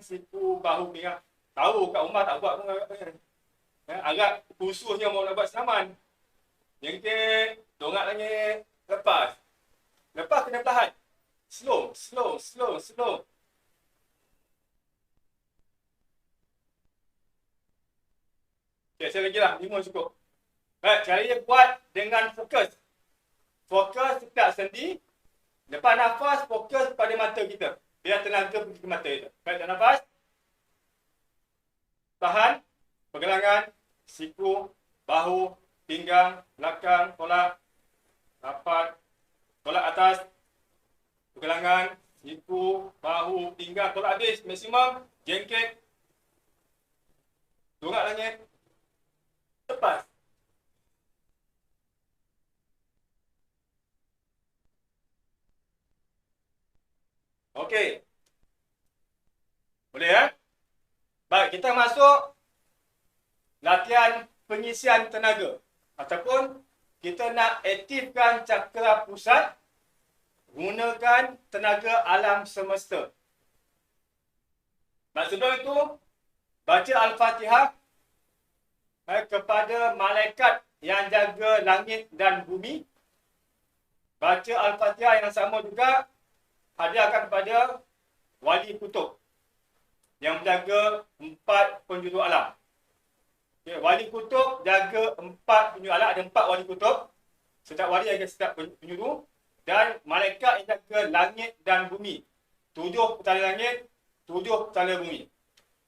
siku, bahu, pinggang. Tahu kat rumah tak buat pun. Agak khususnya mau nak buat senaman. Jengkit, dongak langit, lepas. Lepas kena perlahan. Slow, slow, slow, slow. Okay, saya lagi lah. 5 cukup. Baik, cara buat dengan fokus. Fokus tak sendi. Lepas nafas, fokus pada mata kita. Biar tenaga pergi ke mata kita. Baik, tak nafas. Tahan. Pergelangan, siku, bahu, pinggang, belakang, tolak, rapat, tolak atas, pergelangan, siku, bahu, pinggang, tolak habis, maksimum, jengket, dongak langit, lepas. Okey. Boleh ya? Baik, kita masuk latihan pengisian tenaga. Ataupun kita nak aktifkan cakra pusat gunakan tenaga alam semesta. Maksudnya itu, baca Al-Fatihah kepada malaikat yang jaga langit dan bumi. Baca Al-Fatihah yang sama juga hadiahkan kepada wali kutub yang menjaga 4 penjuru alam. Okay, wali kutub jaga 4 penjuru alam, ada 4 wali kutub. Setiap wali ada setiap penjuru. Dan malaikat yang jaga langit dan bumi. 7 petala langit, 7 petala bumi.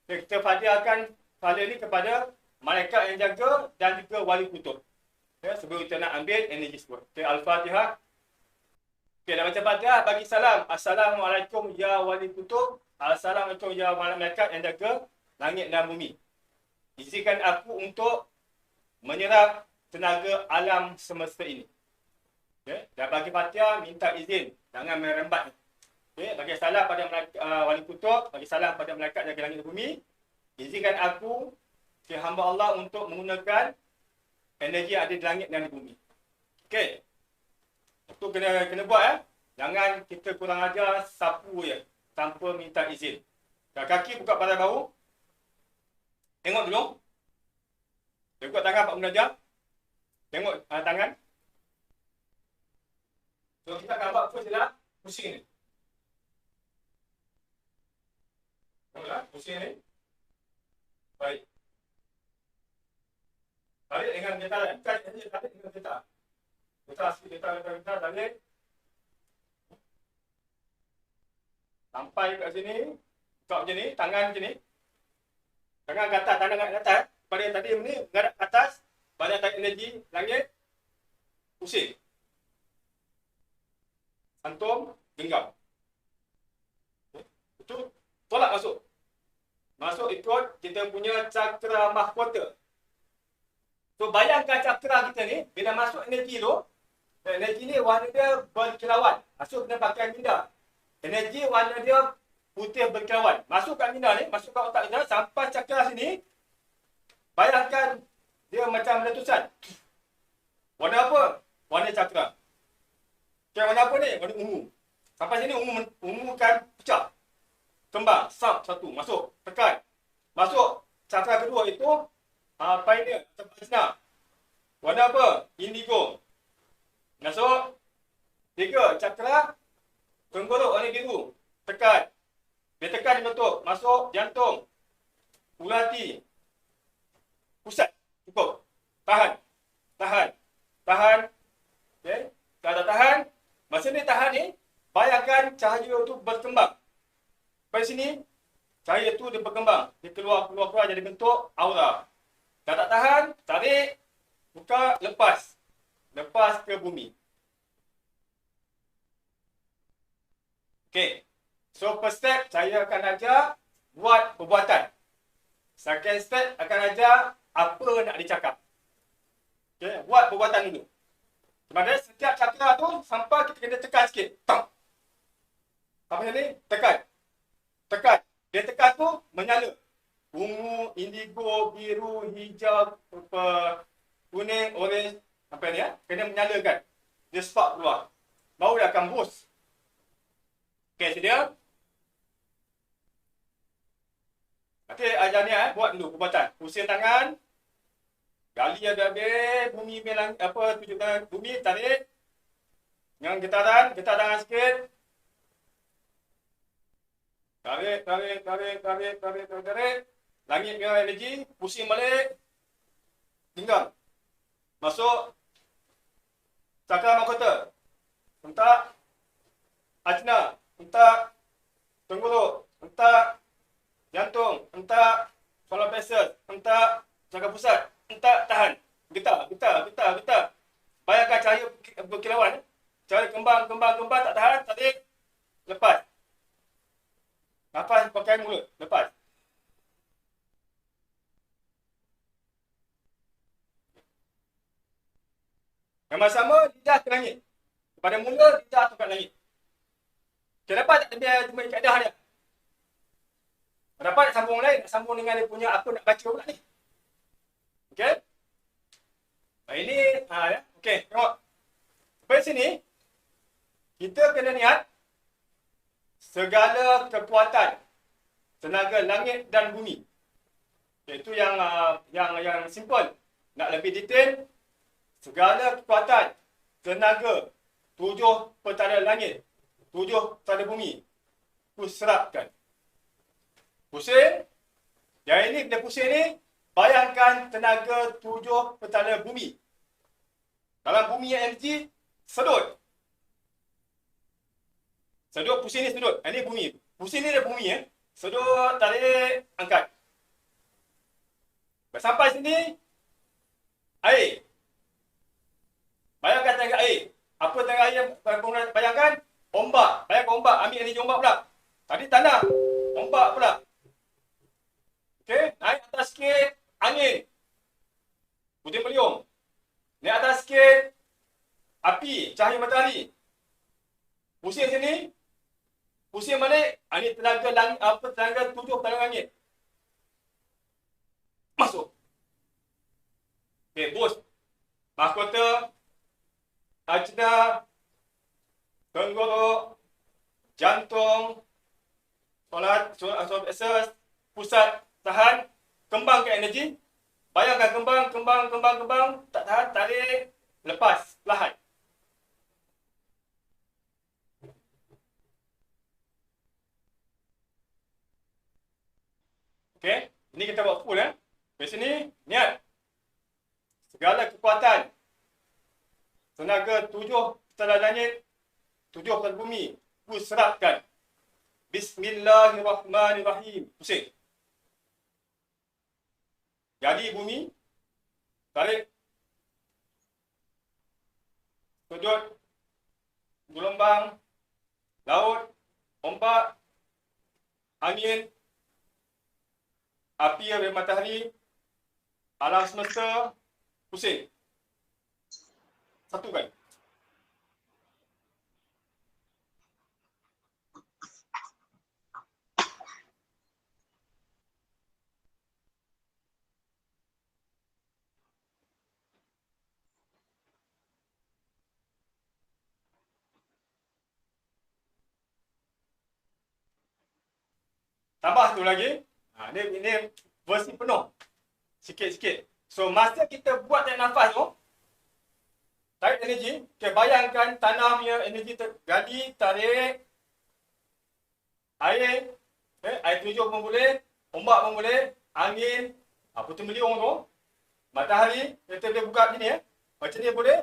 Okay, kita hadiahkan pahala ini kepada malaikat yang jaga dan juga wali kutub. Okay, sebelum kita nak ambil energi sebut. Okay, Al-Fatihah. Okay, dah baca Fatihah, bagi salam. Assalamualaikum ya wali kutub. Assalamualaikum ya malaikat yang jaga langit dan bumi. Izinkan aku untuk menyerap tenaga alam semesta ini. Okay, dah bagi Fatihah, minta izin. Jangan merembat. Okay, bagi salam pada wali kutub, bagi salam pada malaikat jaga langit dan bumi. Izinkan aku, hamba Allah, untuk menggunakan energi yang ada di langit dan di bumi. Okey. Itu kena buat ya. Jangan kita kurang ajar sapu je tanpa minta izin. Kaki buka pada bahu. Tengok dulu. Tengok tangan Pak Mengajar. Tengok tangan. So kita akan buat first adalah pusing ni. Tengoklah pusing ni. Baik. Tarik dengan getaran. Tarik dengan getaran. Getar sikit, getar, tarik. Sampai kat sini. Buka macam ni, tangan macam ni. Tangan ke atas, tangan ke atas. Pada tadi ni, menghadap ke atas. Badan tarik energi, langit. Pusing. Hantum, genggam. Itu tolak masuk. Masuk ikut kita punya cakra mahkota. So bayangkan cakra kita ni, bila masuk energi tu, energi ni warna dia berkilauan. Masuk kena pakai minda. Energi warna dia putih berkilauan. Masuk kat minda ni, masuk kat otak kita, sampai cakra sini, bayangkan dia macam letusan. Warna apa? Warna cakra. Okay, warna apa ni? Warna ungu. Sampai sini ungu kan pecah. Kembang, satu, masuk, tekan. Masuk, cakra kedua itu, pioneer, Ajna. Warna apa? Indigo. Masuk. 3, cakra tenggorok warna biru. Tekan. Dia tekan dia betul. Masuk, jantung. Ulati. Pusat. Cukup. Tahan. Tahan. Tahan. Okay. Kalau tak tahan, masa ni tahan ni, bayangkan cahaya tu berkembang. Sampai sini, cahaya tu dia berkembang. Dia keluar jadi bentuk aura. Dah tak tahan, tarik, buka, lepas. Lepas ke bumi. Okay. So, first step, saya akan ajar buat perbuatan. Second step, akan ajar apa nak dicakap. Okay. Buat perbuatan dulu. Sebenarnya, setiap cakra tu, sampai kita kena tekan sikit. Tang. Sampai sini, tekan. Tekan. Dia tekan tu, menyala. Ungu, indigo, biru, hijau, kuning, orange, apa ni ya? Kena menyalakan. Dia spark keluar. Baru dia akan boost. Okey, sedia? Okey, ajar ni buat dulu perbuatan. Pusing tangan. Gali habis-habis bumi melang apa tujuh tangan bumi tarik. Dengan getaran, getar tangan sikit. Tarik, tarik, tarik, tarik, tarik, tarik, tarik. Langit dengan energi, pusing balik. Genggam. Masuk. Cakra mahkota. Hentak. Ajna. Hentak. Tenggorok. Hentak. Jantung. Hentak. Solar plexus. Hentak. Cakra pusat. Hentak. Tahan. Getar, getar, getar, getar. Bayangkan cahaya berkilauan. Cahaya kembang, kembang, kembang. Tak tahan. Tarik. Lepas. Nafas pakai mulut. Lepas. Yang sama, lidah ke langit. Pada mula, lidah tu kat langit. Okay, dapat tak biar cuma kaedah dia? Dapat nak sambung lain? Nak sambung dengan dia punya apa nak baca pula ni. Okay. Ini, ya. Okay, tengok. Sampai sini, kita kena niat segala kekuatan tenaga langit dan bumi. Itu yang simple. Nak lebih detail, segala kekuatan tenaga 7 petala langit, 7 petala bumi, ku serapkan. Pusing. Yang ini bila pusing ni, bayangkan tenaga 7 petala bumi. Dalam bumi yang energi, sedut. Sedut, pusing ni sedut. Ini bumi. Pusing ni dia bumi ya. Sedut, tarik, angkat. Sampai sini, air. Bayangkan tenaga air. Apa tenaga air yang bayangkan? Ombak. Bayangkan ombak. Ambil energi ombak pula. Tadi tanah. Ombak pula. Okey. Naik atas sikit. Angin. Puting beliung. Naik atas sikit. Api. Cahaya matahari. Pusing sini. Pusing balik. Ini tenaga langit. Apa tenaga 7 tenaga langit. Masuk. Okey. Boost. Mahkota. Ajna, tenggorok, jantung, solat plexus, pusat, tahan, kembangkan energi. Bayangkan kembang, tak tahan, tarik, lepas, perlahan. Okey, ini kita buat full ya. Di sini, niat. Segala kekuatan tenaga 7 petala langit, 7 petala bumi, ku serapkan. Bismillahirrahmanirrahim. Pusing. Jadi bumi, tarik. Sudut, gelombang, laut, ombak, angin, api dari matahari, alam semesta, pusing. Satu kali. Tambah tu lagi. Ini versi penuh. Sikit-sikit. So, masa kita buat tarik nafas tu, tarik energi, okay, bayangkan tanah punya energi gali, tarik, air, air terjun pun boleh, ombak pun boleh, angin, puting beliung tu, matahari, kita boleh buka gini ya, macam ni boleh,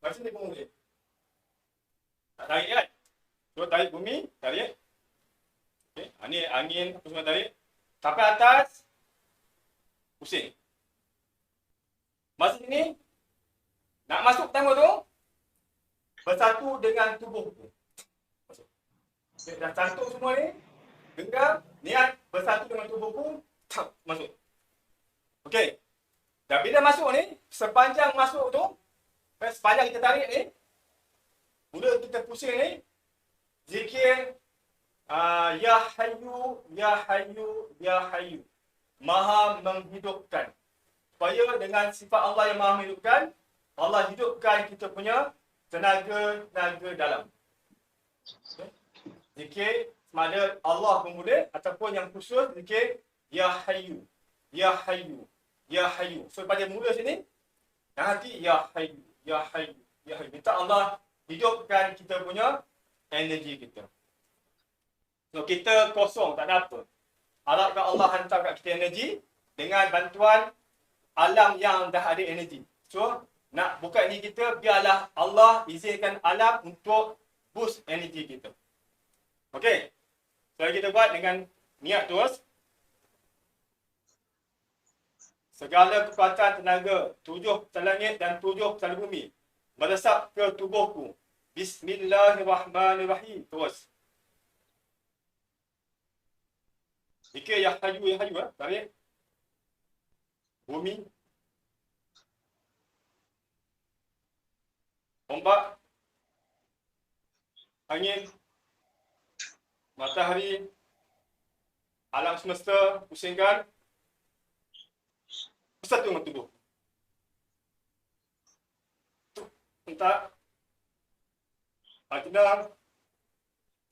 macam ni pun boleh. Tak tarik kan? So, tarik bumi, tarik. Okay. Ini angin, apa semua tarik. Sampai atas, pusing. Masa ini, nak masuk pertama tu, bersatu dengan tubuh tu. Masuk. Okay, dah cantuk semua ni, genggam, niat bersatu dengan tubuhku, masuk. Okey. Dan bila masuk ni, sepanjang masuk tu, sepanjang kita tarik ni, mula kita pusing ni, zikir, Ya Hayyu, Ya Hayyu, Ya Hayyu. Maha menghidupkan. Supaya dengan sifat Allah yang maha menghidupkan, Allah hidupkan kita punya tenaga dalam. Okay. Zikir makna Allah bermula ataupun yang khusus zikir Ya Hayyu, Ya Hayyu, Ya Hayyu. So pada mula sini, nanti Ya Hayyu, Ya Hayyu, Ya Hayyu. Minta Allah hidupkan kita punya energi kita. So kita kosong, tak ada apa. Harapkan Allah hantar kat kita energi dengan bantuan alam yang dah ada energi. So, nak buka energi kita, biarlah Allah izinkan alam untuk boost energi kita. Okey. So, kita buat dengan niat terus. Segala kekuatan tenaga 7 pecahan langit dan 7 pecahan bumi meresap ke tubuhku. Bismillahirrahmanirrahim. Terus. Zikir Ya Hayyu, Ya Hayyu. Tarik. Bumi. Ombak. Angin. Matahari. Alam semesta. Pusingkan. Bersatu dengan tubuh. Entah. Tenang.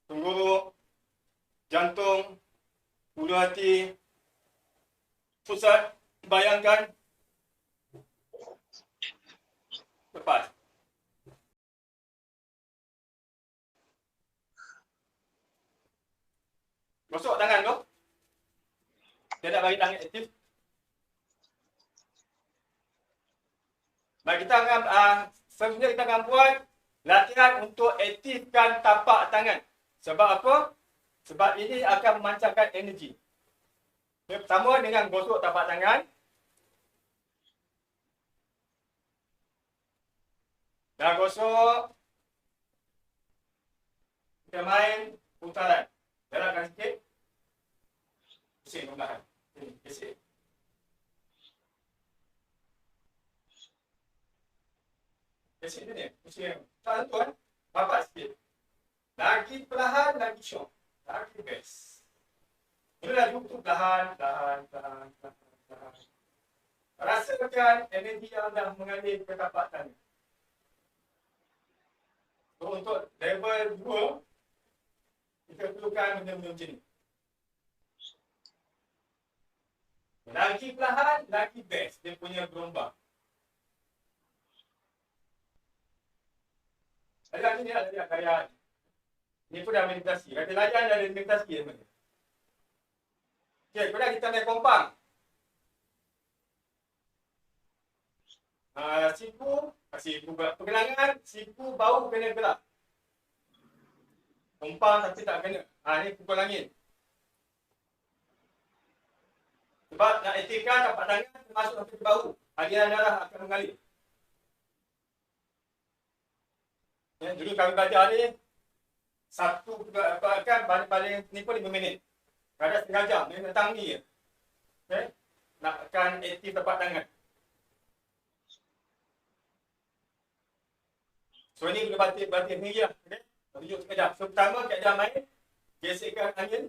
Tenggorok. Jantung. Ulu hati. Pusat. Bayangkan. Lepas. Gosok tangan tu. Dia nak bagi tangan aktif. Baik, kita akan sebenarnya kita akan buat latihan untuk aktifkan tapak tangan. Sebab apa? Sebab ini akan memancarkan energi. Okay, pertama dengan gosok tapak tangan. Dah gosok. Kita main putaran. Jalankan sikit. Pusing perlahan. Pusing. Pusing ni. Pusing. Tak tentu kan? Bapak sikit. Lagi perlahan, lagi syok. Lagi best. Mula laju tu perlahan. Rasakan energi yang dah mengalir ke tapak tangan. So, untuk level 2, kita perlukan benda-benda macam ni. Lagi perlahan, lagi best. Dia punya gelombang. Ada ni ada gaya. Ni pun dah meditasi. Kata layan dah ada meditasi sebenarnya. Okey, kemudian kita main kompang. Siku pergelangan, siku bau kena gerak. Kompang tapi tak kena. Ni pukul angin. Sebab nak aktifkan tapak tangan termasuk sampai ke bahu. Aliran darah akan mengalir. Ya, dulu kami belajar ni, satu kan paling ni pun 5 minit. Kadang setengah jam, ni datang ni je. Okay? Nak akan aktif tapak tangan. So ni kena batik sendiri lah. Okay? Tunjuk sekejap. So pertama keadaan main, gesekkan angin.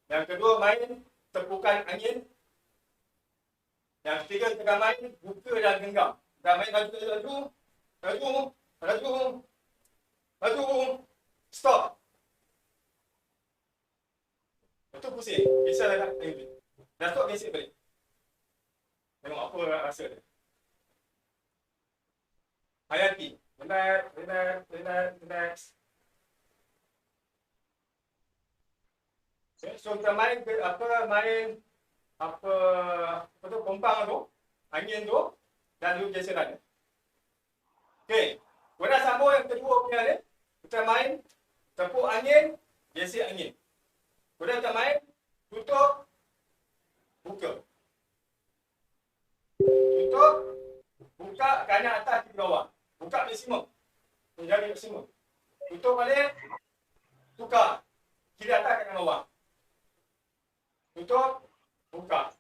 Yang kedua main, tepukan angin. Yang ketiga kita akan main, buka dan genggam. Kita main laju. Stop. Betul pusing. Bisa dah. Dah stop, gesek balik. Tengok apa rasa dia. Hayati. Relax. Okay, so kita main kompang tu, angin tu, dan dulu geseran. Okey, kemudian sambung yang kedua punya ni, kita main tepuk angin, gesek angin. Kemudian kita main tutup, buka. Tutup, buka kanan atas ke bawah. Buka maksimum. Menjadi maksimum. Tutup balik. Tukar. Kiri atas kanan bawah. Tutup. Buka.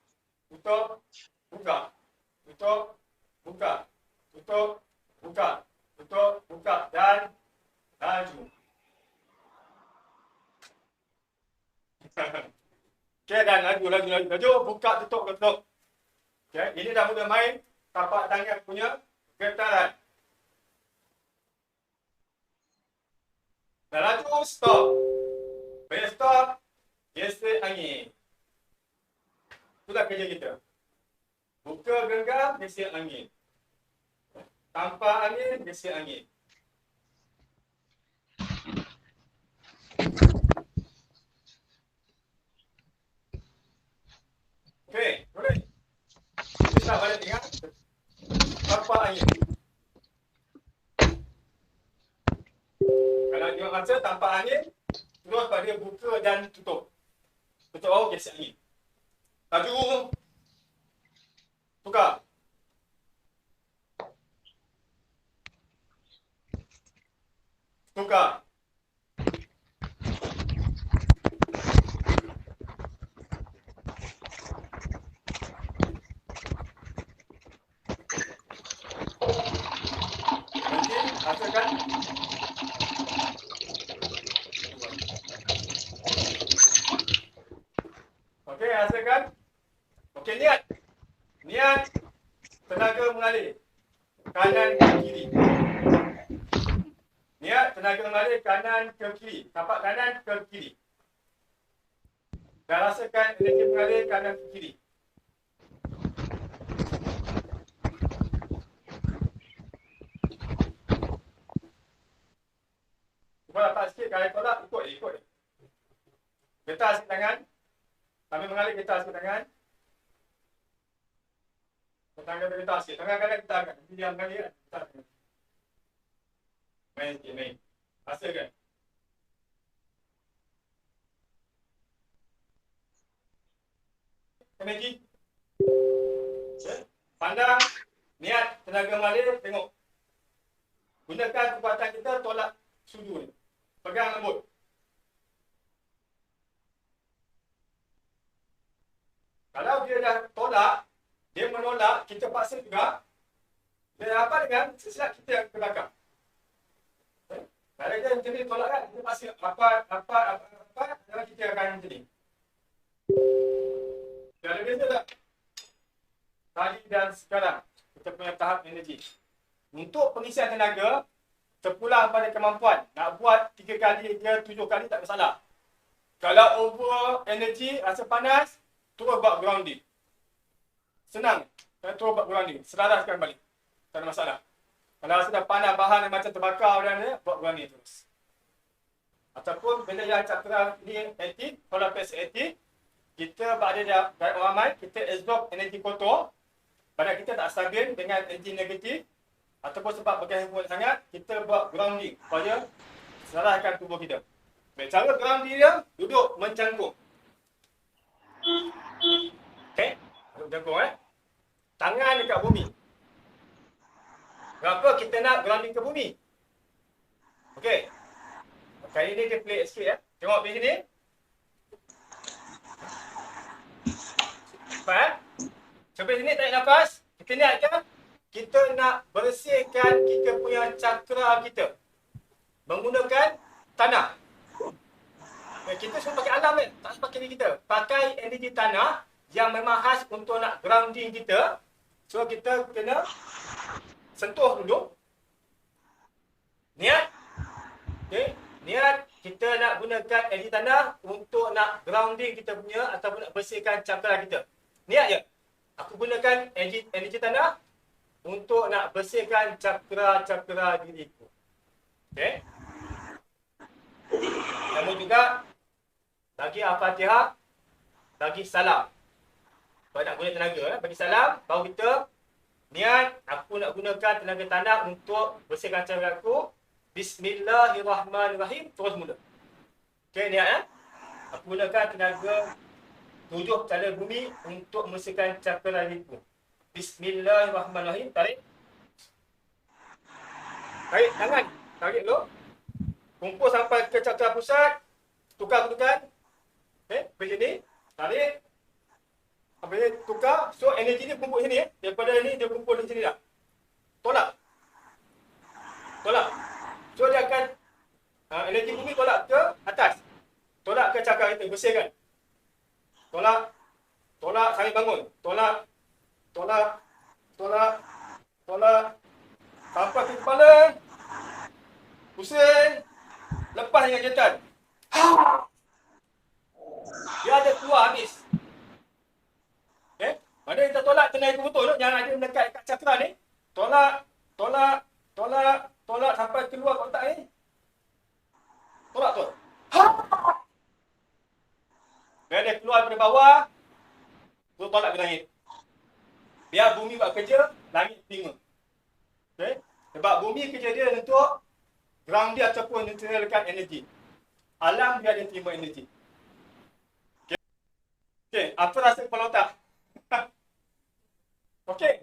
Tutup. Buka. Tutup. Buka. Tutup. Buka. Tutup. Buka. Dan laju. Okey, dan laju. Buka, tutup. Okey, ini dah mula main tapak tangan punya getaran. Dah laju, stop. Bila stop, gesek angin. Itulah kerja kita. Buka genggam, gesek angin. Tanpa angin, gesek angin. Okey, boleh. Kita balik ingat. Tanpa angin. Kalau dia rasa tanpa angin, terus pada buka dan tutup. Tutup baru gesek angin. Laju. Tukar. Tukar. Okey, rasakan. Okey, rasakan. Okey, niat. Niat tenaga mengalir kanan ke kiri. Niat tenaga mengalir kanan ke kiri. Tapak kanan ke kiri. Dan rasakan energi mengalir kanan ke kiri. Cuba dapat sikit, kalau tolak, ikut. Getar sikit tangan. Sambil mengalir, getar sikit tangan. Tangan getar sikit. Tangan kanan getar kan. Nanti dia mengalir kan. Getar tangan. Main sikit, main. Rasakan. Energi. Pandang. Niat tenaga mengalir, tengok. Gunakan kekuatan kita tolak sudu ni. Pegang lembut. Kalau dia dah tolak, dia menolak, kita paksa juga, dia apa dengan sesilap kita ke belakang. Kalau dia macam ni tolak kan, kita paksa apa, dan kita akan macam ni. Dia ada beza tak? Tadi dan sekarang, kita punya tahap energi. Untuk pengisian tenaga, terpulang pada kemampuan. Nak buat 3 kali ke 7 kali tak masalah. Kalau over energy, rasa panas, terus buat grounding. Senang. Terus buat grounding. Selaraskan balik. Tak ada masalah. Kalau rasa dah panas, bahan yang macam terbakar dan dia, buat grounding terus. Ataupun bila yang cakra ni aktif, kalau PS aktif, kita berada dalam orang ramai, kita absorb energi kotor. Badan kita tak stabil dengan energi negatif. Ataupun sebab bergabung sangat, kita buat grounding supaya selaraskan tubuh kita. Baik, cara grounding dia, duduk mencangkung. Okey, duduk mencangkung Tangan dekat bumi. Kenapa kita nak grounding ke bumi? Okey. Kali ni dia pelik sikit Tengok di sini. Nampak Sampai sini tarik nafas. Kita niatkan kita nak bersihkan kita punya cakra kita menggunakan tanah. Kita semua pakai alam kan? Tak pakai diri kita. Pakai energi tanah yang memang khas untuk nak grounding kita. So kita kena sentuh dulu. Niat. Okay. Niat kita nak gunakan energi tanah untuk nak grounding kita punya ataupun nak bersihkan cakra kita. Niat je. Aku gunakan energi tanah untuk nak bersihkan cakra-cakra diriku. Okey. Namun juga bagi Al-Fatihah, bagi salam. Kalau nak guna tenaga, bagi salam, baru kita niat aku nak gunakan tenaga tanah untuk bersihkan cakra aku. Bismillahirrahmanirrahim. Terus mula. Okey, niat aku gunakan tenaga 7 cala bumi untuk membersihkan cakra diriku. Bismillahirrahmanirrahim. Tarik. Tarik tangan. Tarik dulu. Kumpul sampai ke cakra pusat. Tukar kedudukan. Okey, macam ni. Tarik. Apa ni? Tukar. So energi ni kumpul sini. Daripada ni dia kumpul di sini dah. Tolak. Tolak. So dia akan energi bumi tolak ke atas. Tolak ke cakra kita. Bersihkan. Tolak. Tolak sambil bangun. Tolak. Tolak. Tolak. Tolak. Sampai ke kepala. Pusing. Lepas dengan jantan. Dia ada keluar habis. Mana kita tolak tenaga betul tu, yang ada dekat kat cakra ni. Tolak, tolak, tolak, tolak sampai keluar kotak ni. Tolak tu. Bila dia keluar daripada bawah, tu tolak ke langit. Biar bumi buat kerja, langit terima. Okay? Sebab bumi kerja dia untuk ground dia ataupun neutralkan energi. Alam dia ada terima energi. Okay, apa rasa kepala otak? Okey.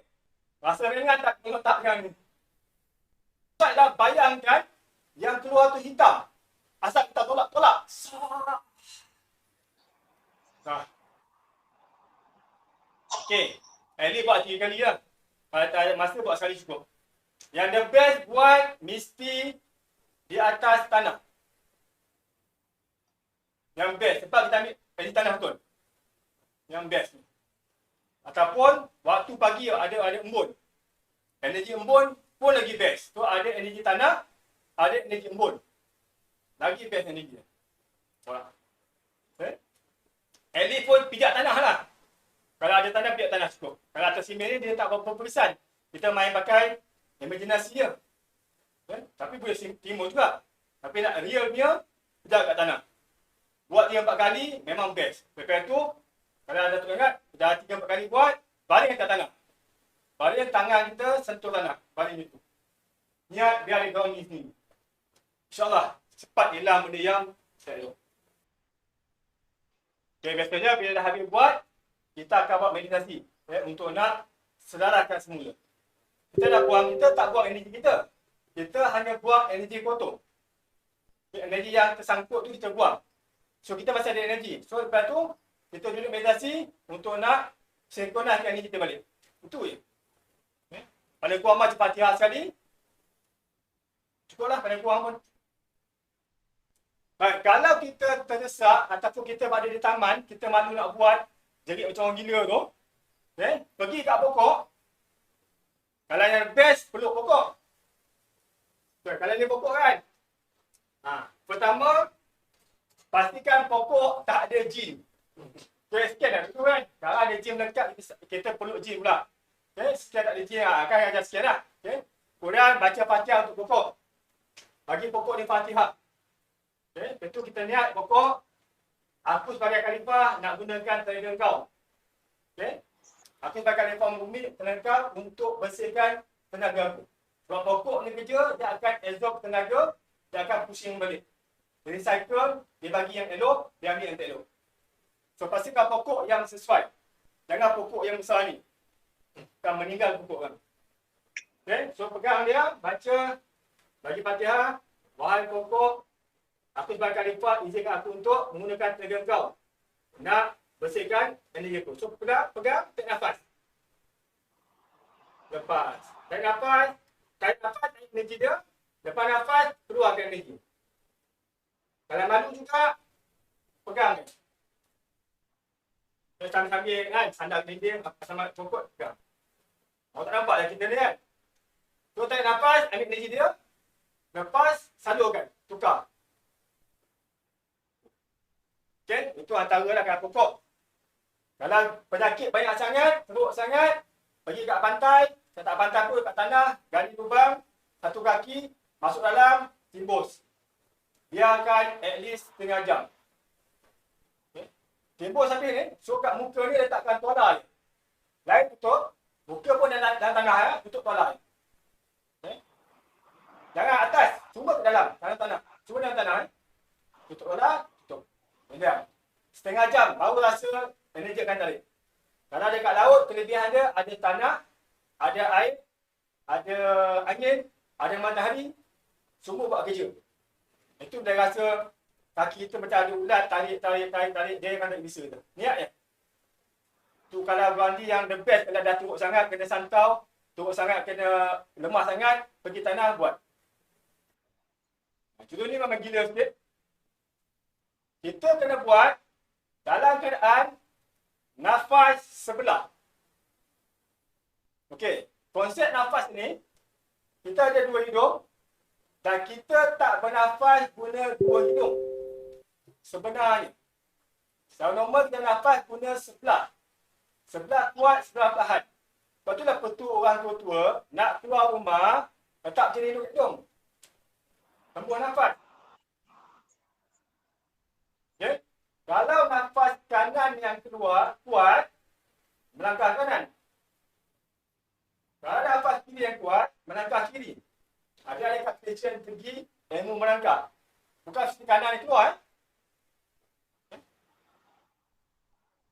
Rasa ringan tak kepala otak sekarang ni? Dah bayangkan yang keluar tu hitam. Asal kita tolak. Okey. Eli buat 3 kali lah. Kalau tak ada masa, buat sekali cukup. Yang the best buat mesti di atas tanah. Yang best. Sebab kita ambil di tanah betul. Yang best ni. Ataupun waktu pagi ada embun. Energi embun pun lagi best. Tu ada energi tanah, ada energi embun. Lagi best energi. Okay. Eli pun pijak tanah lah. Kalau ada tanah, pijak tanah cukup. Kalau atas simen ni dia tak berapa persen. Kita main pakai imaginasi dia. Okay. Tapi boleh timur juga. Tapi nak real punya, pijak kat tanah. Buat 3-4 kali memang best. Lepas tu, kalau ada tu ingat, dah 3-4 kali buat, baring kat tanah. Baring tangan kita sentuh tanah. Baring itu. Niat biar dia ground ni sendiri. InsyaAllah, cepat hilang benda yang saya elok. Okay, biasanya bila dah habis buat, kita akan buat meditasi. Untuk nak sedarakan semula. Kita dah buang, kita tak buang energi kita. Kita hanya buang energi kotor. Energi yang tersangkut tu kita buang. So, kita masih ada energi. So, lepas tu, kita duduk meditasi untuk nak sinkronkan energi kita balik. Itu je. Pada kurang macam Fatihah sekali. Cukuplah pada kurang pun. Baik, kalau kita terdesak ataupun kita berada di taman, kita malu nak buat jerit macam orang gila tu. Pergi kat pokok. Kalau yang best, peluk pokok. Kalau dia pokok kan. Pertama, pastikan pokok tak ada jin. Scan lah tu kan. Kalau ada jin melekat, kita peluk jin pula. Scan tak ada jin lah. Kan akan scan lah. Kemudian baca Fatihah untuk pokok. Bagi pokok ni Fatihah. Lepas tu kita niat pokok. Aku sebagai khalifah nak gunakan tenaga kau. Aku sebagai khalifah bumi tenaga untuk bersihkan tenaga aku. Sebab pokok ni kerja, dia akan absorb tenaga, dia akan pusing balik. Jadi cycle, dia bagi yang elok, dia ambil yang tak elok. So, pastikan pokok yang sesuai. Jangan pokok yang besar ni. Akan meninggal pokok kan. So pegang dia, baca, bagi Fatihah. Wahai pokok, aku sebagai khalifah, izinkan aku untuk menggunakan tenaga kau. Nak bersihkan energi aku. So pegang, tarik nafas. Lepas. Tarik nafas, tarik energi dia. Lepas nafas, keluarkan energi. Kalau malu juga, pegang dia. Sambil-sambil kan, sandal dinding, sama pokok, pegang. Awak tak nampak lah kita ni kan. So tarik nafas, ambil energi dia. Lepas, salurkan, tukar. Okay, itu antara lah kat pokok. Kalau penyakit banyak sangat, teruk sangat, pergi kat pantai, tak pantai pun kat tanah, gali lubang, satu kaki, masuk dalam, timbus. Biarkan at least setengah jam. Okay. Timbus habis ni, so kat muka ni letakkan tuala je. Lain tutup, muka pun dalam tanah ya, tutup tuala je. Okay. Jangan atas, cuma ke dalam, tanah. Cuma dalam tanah tutup tuala, tutup. Kemudian, setengah jam baru rasa energi akan tarik. Kalau dekat laut, kelebihan dia ada tanah, ada air, ada angin, ada matahari, semua buat kerja. Itu dah rasa kaki kita macam ada ulat, tarik, dia akan tak bisa tu. Niat je. Tu kalau berandi yang the best, kalau dah teruk sangat, kena santau, teruk sangat, kena lemah sangat, pergi tanah buat. Contoh ni memang gila sikit. Kita kena buat dalam keadaan nafas sebelah. Okey, konsep nafas ni, kita ada dua hidung dan kita tak bernafas guna dua hidung. Sebenarnya, Secara normal kita nafas guna sebelah. Sebelah kuat, sebelah tahan. Sebab itulah petua orang tua-tua nak keluar rumah, letak macam ni duduk hidung. Hembus nafas. Okay? Kalau nafas kanan yang keluar kuat, melangkah kanan. Kalau nafas kiri yang kuat, melangkah kiri. Ada yang kat station pergi, ilmu melangkah. Bukan sisi kanan yang keluar.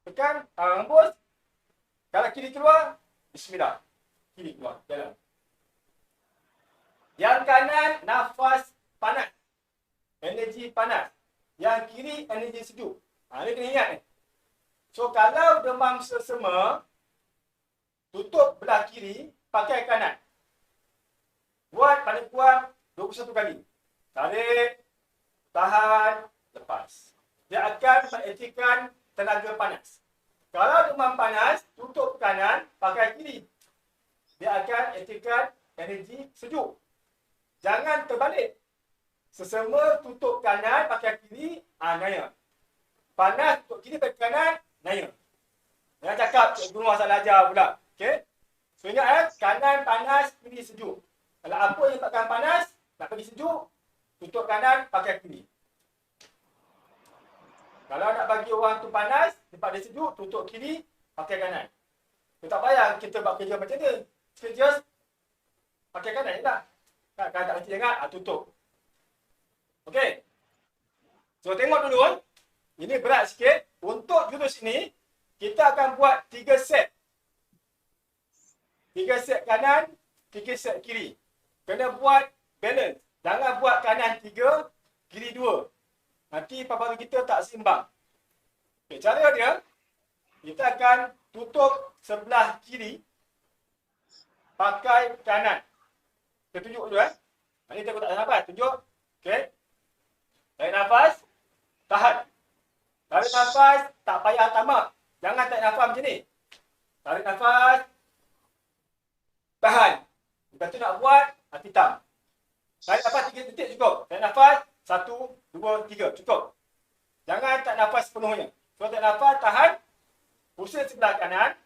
Tekan, hembus. Kalau kiri keluar, bismillah. Kiri keluar, jalan. Yang kanan, nafas panas. Energi panas. Yang kiri, energi sejuk. Ini kena ingat ni. So, kalau demam sesama, tutup belah kiri, pakai kanan. Buat paling kuat 21 kali. Tarik, tahan, lepas. Dia akan mengaktifkan tenaga panas. Kalau demam panas, tutup kanan, pakai kiri. Dia akan aktifkan energi sejuk. Jangan terbalik. Sesama tutup kanan, pakai kiri, naya. Panas, tutup kiri, pakai kanan, naya. Jangan cakap, guru masalah ajar pula. Okay? So ingat kanan panas, kiri sejuk. Kalau apa yang takkan panas, nak pergi sejuk, tutup kanan, pakai kiri. Kalau nak bagi orang tu panas, tempat dia sejuk, tutup kiri, pakai kanan. Dia tak payah kita buat kerja macam ni. Kerja, pakai kanan je lah. Kalau tak kerja jangan, tutup. Okey. So tengok dulu. Ini berat sikit. Untuk jurus ini, kita akan buat 3 set. 3 set kanan, 3 set kiri. Kena buat balance. Jangan buat kanan 3, kiri 2. Nanti paru-paru kita tak seimbang. Okay, cara dia, kita akan tutup sebelah kiri, pakai kanan. Kita tunjuk dulu. Ini kita tak nafas. Tunjuk. Okay. Tarik nafas, tahan. Tarik nafas, tak payah tamak. Jangan tarik nafas macam ni. Tarik nafas, tahan. Lepas tu nak buat, hitam. Tarik nafas 3 detik cukup. Tarik nafas, 1, 2, 3. Cukup. Jangan tak nafas sepenuhnya. So, tarik nafas, tahan. Pusing sebelah kanan.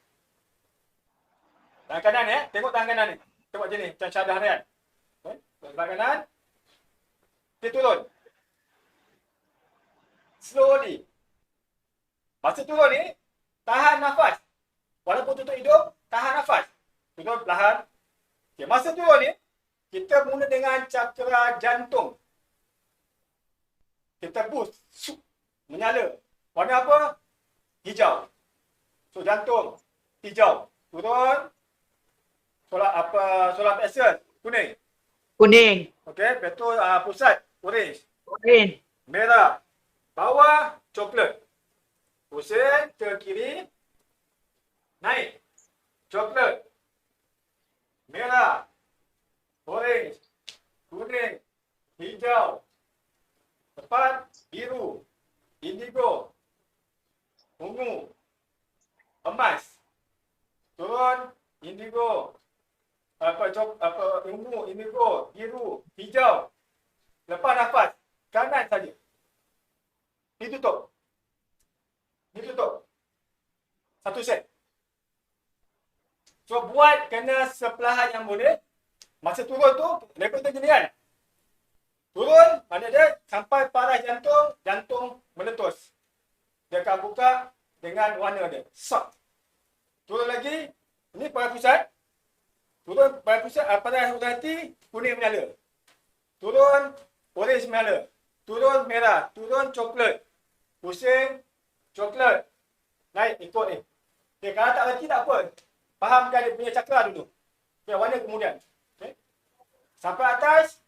Tangan kanan ya. Tengok tangan kanan ni. Tengok macam ni. Macam syahadah harian. Okay. Sebelah kanan. Kita turun. Slowly. Masa turun ni, tahan nafas. Walaupun tutup hidung, tahan nafas. Turun perlahan. Okay. Masa turun ni, kita mula dengan cakera jantung. Kita boost. Menyala. Warna apa? Hijau. So jantung. Hijau. Turun. Solar plexus. Kuning. Kuning. Okey. Lepas tu pusat. Orange. Orange. Merah. Bawah. Coklat. Pusing ke kiri. Naik. Coklat. Merah. Orange. Kuning. Hijau. Tepat. Biru. Indigo. Ungu. Emas. Turun. Indigo. Ungu, indigo, biru, hijau. Lepas nafas. Kanan saja. Ni tutup. Ni tutup. 1 set. So buat kena sepelahan yang boleh. Masa turun tu, level tu gini kan. Turun, mana dia sampai paras jantung, jantung meletus. Dia akan buka dengan warna dia. Sok. Turun lagi, ini paras pusat. Turun paras pusat, paras hati, kuning menyala. Turun, orange menyala. Turun merah, turun coklat. Pusing, coklat. Naik, ikut ni. Okay, kalau tak reti tak apa. Fahamkan dia punya cakra dulu. Okay, warna kemudian. Okay. Sampai atas,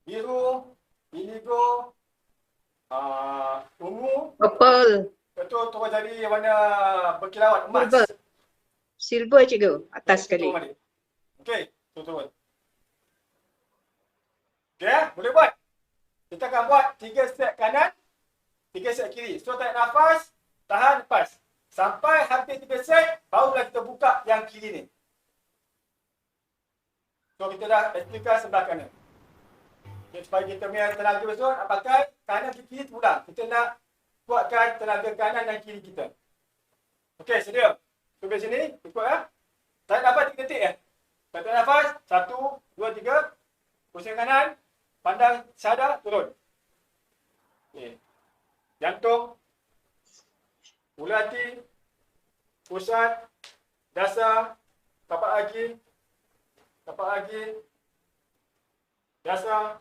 biru, indigo, ungu. Purple. Betul, terus jadi warna berkilauan emas. Silver. Silver cikgu. Atas sekali. Okey, turun. Okey, boleh buat. Kita akan buat 3 set kanan, 3 set kiri. So, tarik nafas, tahan, lepas. Sampai hampir 3 set, barulah kita buka yang kiri ni. So, kita dah aktifkan sebelah kanan. Okay, supaya kita punya tenaga besar nak pakai kanan ke kiri terulang. Kita nak kuatkan tenaga kanan dan kiri kita. Okey, sedia? Sampai sini, ikut ya. Tarik nafas 3 detik ya. Tarik nafas, 1, 2, 3. Pusing kanan, pandang sadar, turun. Okey. Jantung, mula hati, pusat, dasar, tapak kaki, dasar,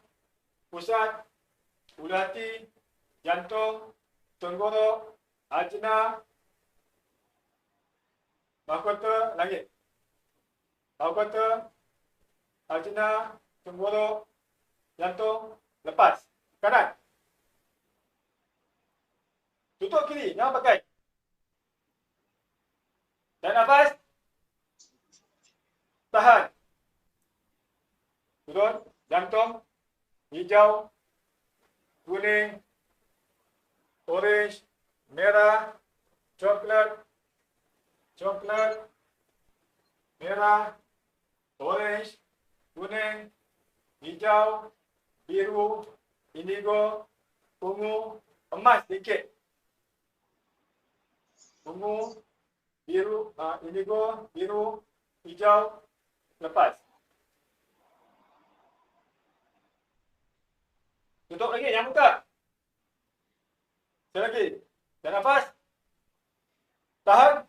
pusat, ulu hati, jantung, tenggorok, ajna, mahkota, langit. Mahkota, ajna, tenggorok, jantung, lepas. Kanan. Tutup kiri, jangan pakai. Dan nafas. Tahan. Turun, jantung, hijau, kuning, orange, merah, coklat, merah, orange, kuning, hijau, biru, indigo, ungu, emas sedikit. Ungu, biru, indigo, biru, hijau, lepas. Tutup lagi, yang buka. Sekali lagi. Dan nafas. Tahan.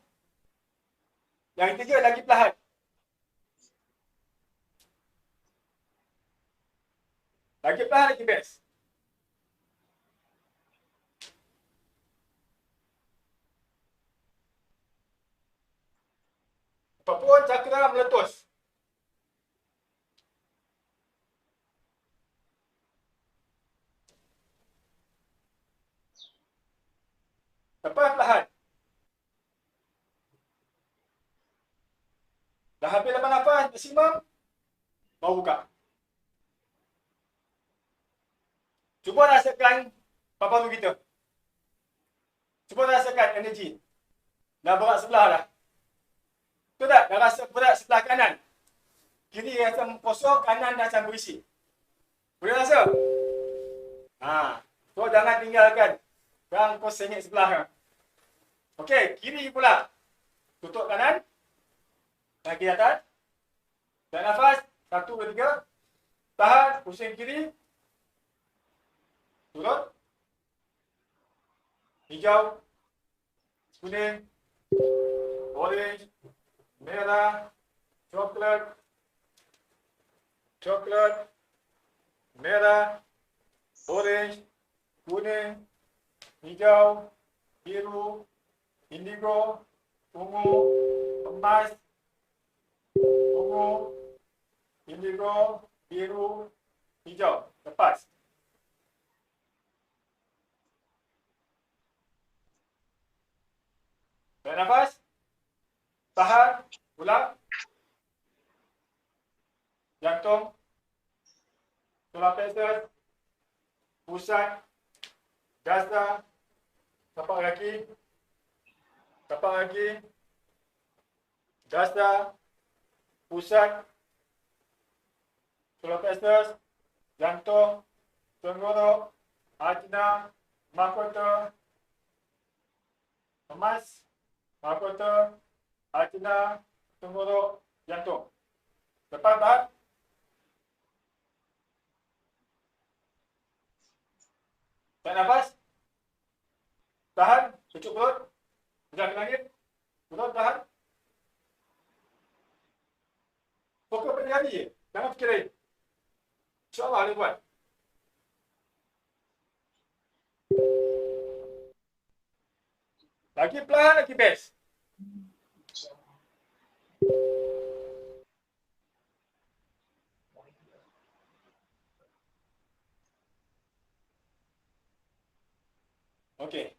Yang ketiga lagi perlahan. Lagi perlahan, lagi best. Apapun cakra meletus. Lepas perlahan. Dah habis lepas nafas, maksimum. Baru buka. Cuba rasakan paru-paru kita. Cuba rasakan energi. Dah berat sebelah dah. Betul tak? Dah rasa berat sebelah kanan. Kiri rasa kosong, kanan dah macam berisi. Boleh rasa? So jangan tinggalkan. Sekarang kau sengit sebelah. Okey, kiri pula. Tutup kanan. Kaki atas. Dan nafas. 1, 2, 3. Tahan. Pusing kiri. Turun. Hijau. Kuning. Orange. Merah. Coklat. Merah. Orange. Kuning. Hijau. Biru. Indigo. Ungu. Emas. Ungu, indigo, biru, hijau. Lepas. Tarik nafas. Tahan. Ulang. Jantung. Tulang plexus. Pusat. Dasar. Tapak kaki. Dasar. Pusat, tulang plexus, jantung, tenggorok, ajna, mahkota, emas, mahkota, ajna, tenggorok, jantung. Lepas tahan. Tarik nafas. Tahan, cucuk perut. Pejam ke langit. Turun, tahan. Fokus pada hari je. Jangan fikir lain. InsyaAllah boleh buat. Lagi perlahan, lagi best. Okey.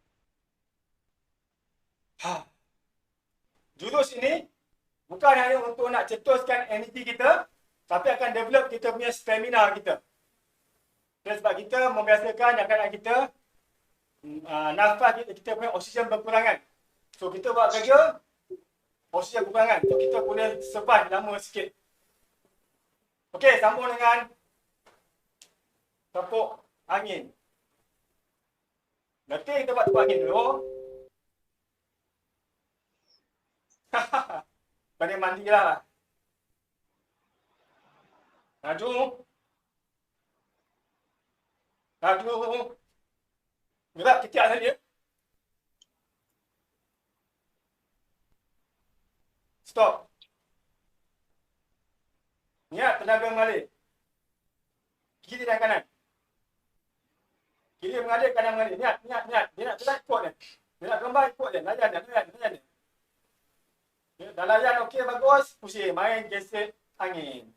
Jurus ini bukan hanya untuk nak cetuskan energi kita, tapi akan develop kita punya stamina kita. Dan sebab kita membiasakan anak-anak kita, nafas kita punya oksigen berkurangan. So kita buat kerja, oksigen berkurangan. So kita boleh survive lama sikit. Okey, sambung dengan tepuk angin. Letih kita buat angin dulu. Pandai mandi lah. Laju. Laju. Gerak ketiak saja. Stop. Niat tenaga mengalir. Kiri dan kanan. Kiri mengalir, kanan mengalir. Niat. Dia nak telat ikut dia. Dia nak gambar ikut dia. Layan dia. Okay. Dah layan okey bagus. Pusing. Main gesek angin.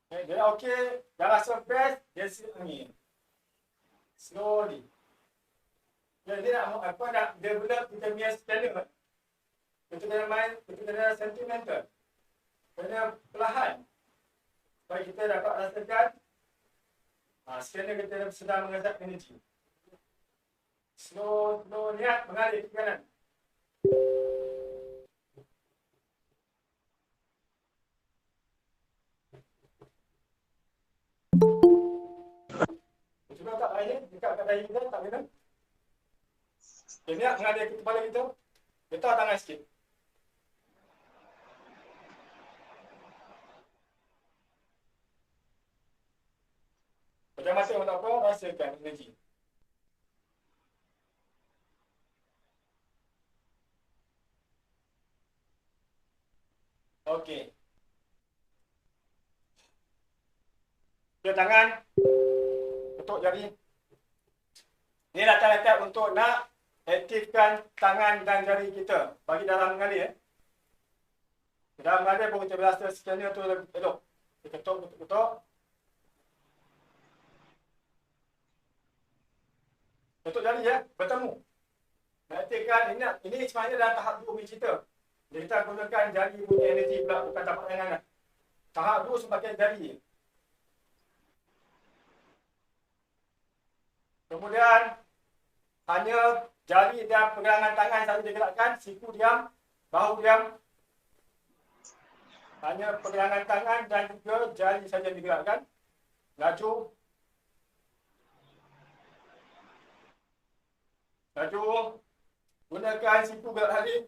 Okay. Dia dah okey. Dah rasa best. Gesek angin. Slowly. Dia nak develop kita punya standard. Kita kena main, kita kena sentimental. Kena perlahan. Supaya kita dapat rasakan sekiranya kita sedang mengasap energi. Slow, niat mengalir ke kanan. Cuba tak air, dekat kat dahi kita, tak kena. Okay, niat mengalir ke kepala kita. Letak tangan sikit. Macam masa tak apa, rasakan energi. Okey. Dia tangan. Ketuk jari. Ini latar-latar untuk nak aktifkan tangan dan jari kita. Bagi dalam mengalir. Dalam mengalir baru kita berasa scanner tu lebih elok. Kita ketuk. Ketuk jari ya, bertemu. Nak aktifkan, ini sebenarnya dalam tahap 2 punya cerita. Jadi kita gunakan jari punya energi pula, bukan tapak tangan lah. Tahap 2 sebagai jari. Kemudian, hanya jari dan pergelangan tangan saja digerakkan, siku diam, bahu diam. Hanya pergelangan tangan dan juga jari saja digerakkan. Laju. Gunakan siku gerak hari.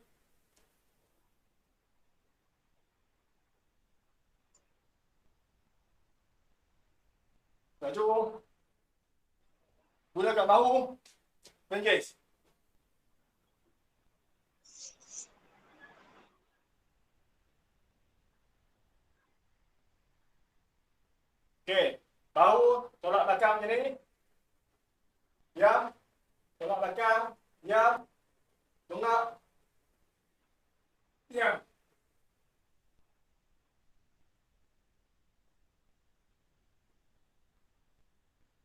Laju. Gunakan bahu. Engage. Okey. Bahu tolak belakang macam ni. Diam. Tolak belakang. Diam. Dongak. Diam.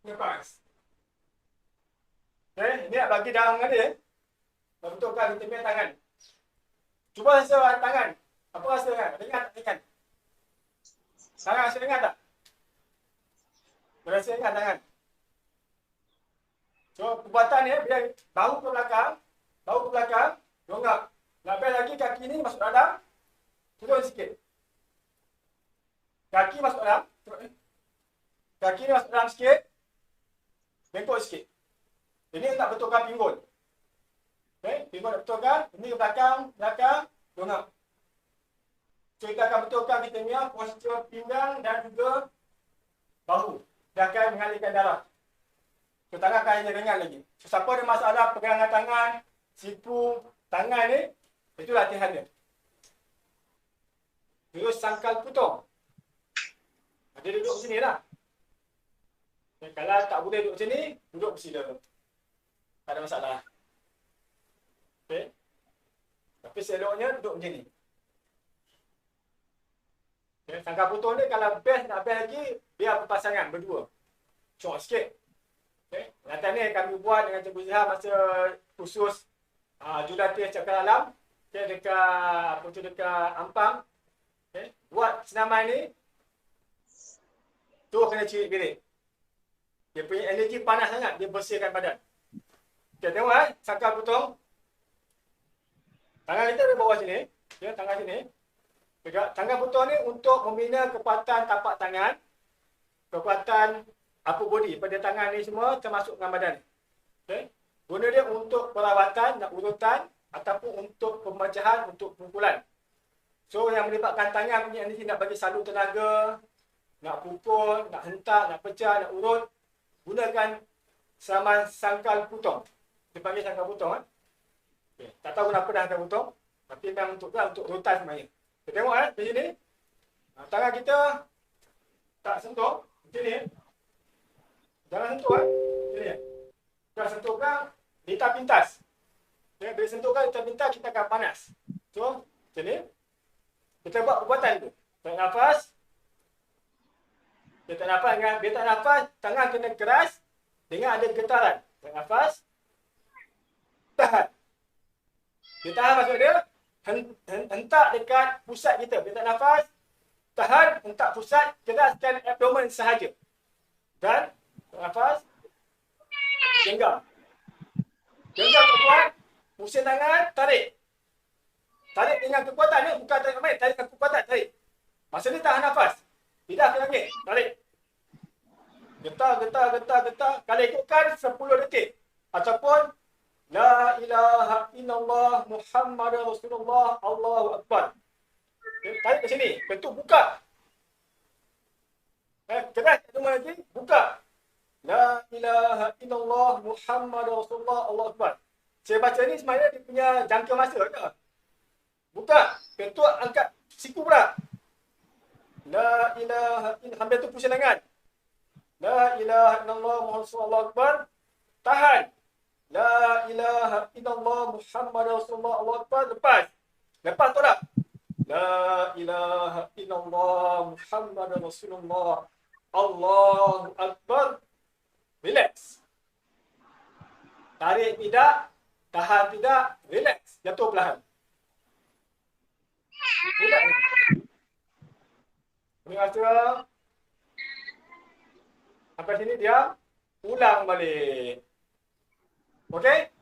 Lepas. Okey, ni nak bagi dalam mengalir. Betulkan kita punya tangan. Cuba rasa tangan. Apa rasa kan? Ringan tak ringan? Tangan rasa ringan tak? Berasa ringan tangan. So, perbuatan ni bila bahu ke belakang, dongak. Nak lagi kaki ni masuk dalam, turun sikit. Kaki masuk dalam, kaki ni masuk dalam sikit, bengkok sikit. Ini tak betulkan pinggul. Okay, pinggul nak betulkan, ini ke belakang, dongak. So, kita akan betulkan kita punya postur pinggang dan juga bahu. Dia akan mengalirkan darah. So, tangan akan hanya ringan lagi. So, siapa ada masalah pegangan tangan, sipu, tangan ni, itu latihan dia. Terus sangkal putung. Dia duduk sini lah. Okay, kalau tak boleh duduk sini, duduk bersila. Tak ada masalah. Okay. Tapi seloknya duduk macam ni. Okay, sangkal putung ni kalau best nak best lagi, biar berpasangan berdua. Cok sikit. Okay. Latihan ni kami buat dengan Cikgu Zihar masa khusus jurulatih cakar alam. Okay, dekat Ampang. Okay. Buat senaman ni, tu kena cirit bilik. Dia punya energi panas sangat, dia bersihkan badan. Okay, tengok sangkal putung. Tangan kita ada bawah sini. Okay, tangan sini. Tangan putung ni untuk membina kekuatan tapak tangan, kekuatan upper body pada tangan ni semua termasuk dengan badan. Okay? Guna dia untuk perawatan, nak urutan ataupun untuk pemecahan, untuk pukulan. So yang melibatkan tangan punya ni nak bagi salur tenaga, nak pukul, nak hentak, nak pecah, nak urut, gunakan saman sangkal putong. Dia panggil sangkal putong. Okay. Tak tahu kenapa dah sangkal putong, tapi memang untuk urutan sebenarnya. Kita tengok di sini. Tangan kita tak sentuh, macam ni. Jangan sentuh Ini. Jangan sentuh kan, litar pintas. Bila sentuh kan litar pintas, kita akan panas. So, macam ni. Kita buat perbuatan tu. Tarik nafas. Dia tak nafas, bila tak nafas, tangan kena keras dengan ada getaran. Tarik nafas. Tahan. Dia tahan maksud dia, hentak dekat pusat kita. Bila tak nafas, tahan, hentak pusat, keraskan abdomen sahaja. Dan, tarik nafas. Genggam. Genggam kuat, pusing tangan, tarik. Tarik dengan kekuatan ni, bukan tarik main, tarik dengan kekuatan, tarik. Masa ni tahan nafas. Lidah ke langit, tarik. Getar. Kalau ikutkan 10 detik. Ataupun, La ilaha illallah Muhammad Rasulullah Allahu Akbar. Tarik ke sini, bentuk buka. Keras kat rumah lagi, buka. La ilaha illallah Muhammad Rasulullah Allahu Akbar. Saya baca ni sebenarnya dia punya jangka masa ke? Buka, bentuk angkat siku pula. La ilaha illallah, hampir tu pusing tangan. La ilaha illallah Muhammad Rasulullah Akbar. Tahan. La ilaha illallah Muhammad Rasulullah Allah Akbar. Lepas tolak. La ilaha illallah Muhammad Rasulullah Allahu Akbar. Relax. Tarik tidak, tahan tidak, relax. Jatuh perlahan. Relax. Ini rasa. Sampai sini diam. Ulang balik. Okey?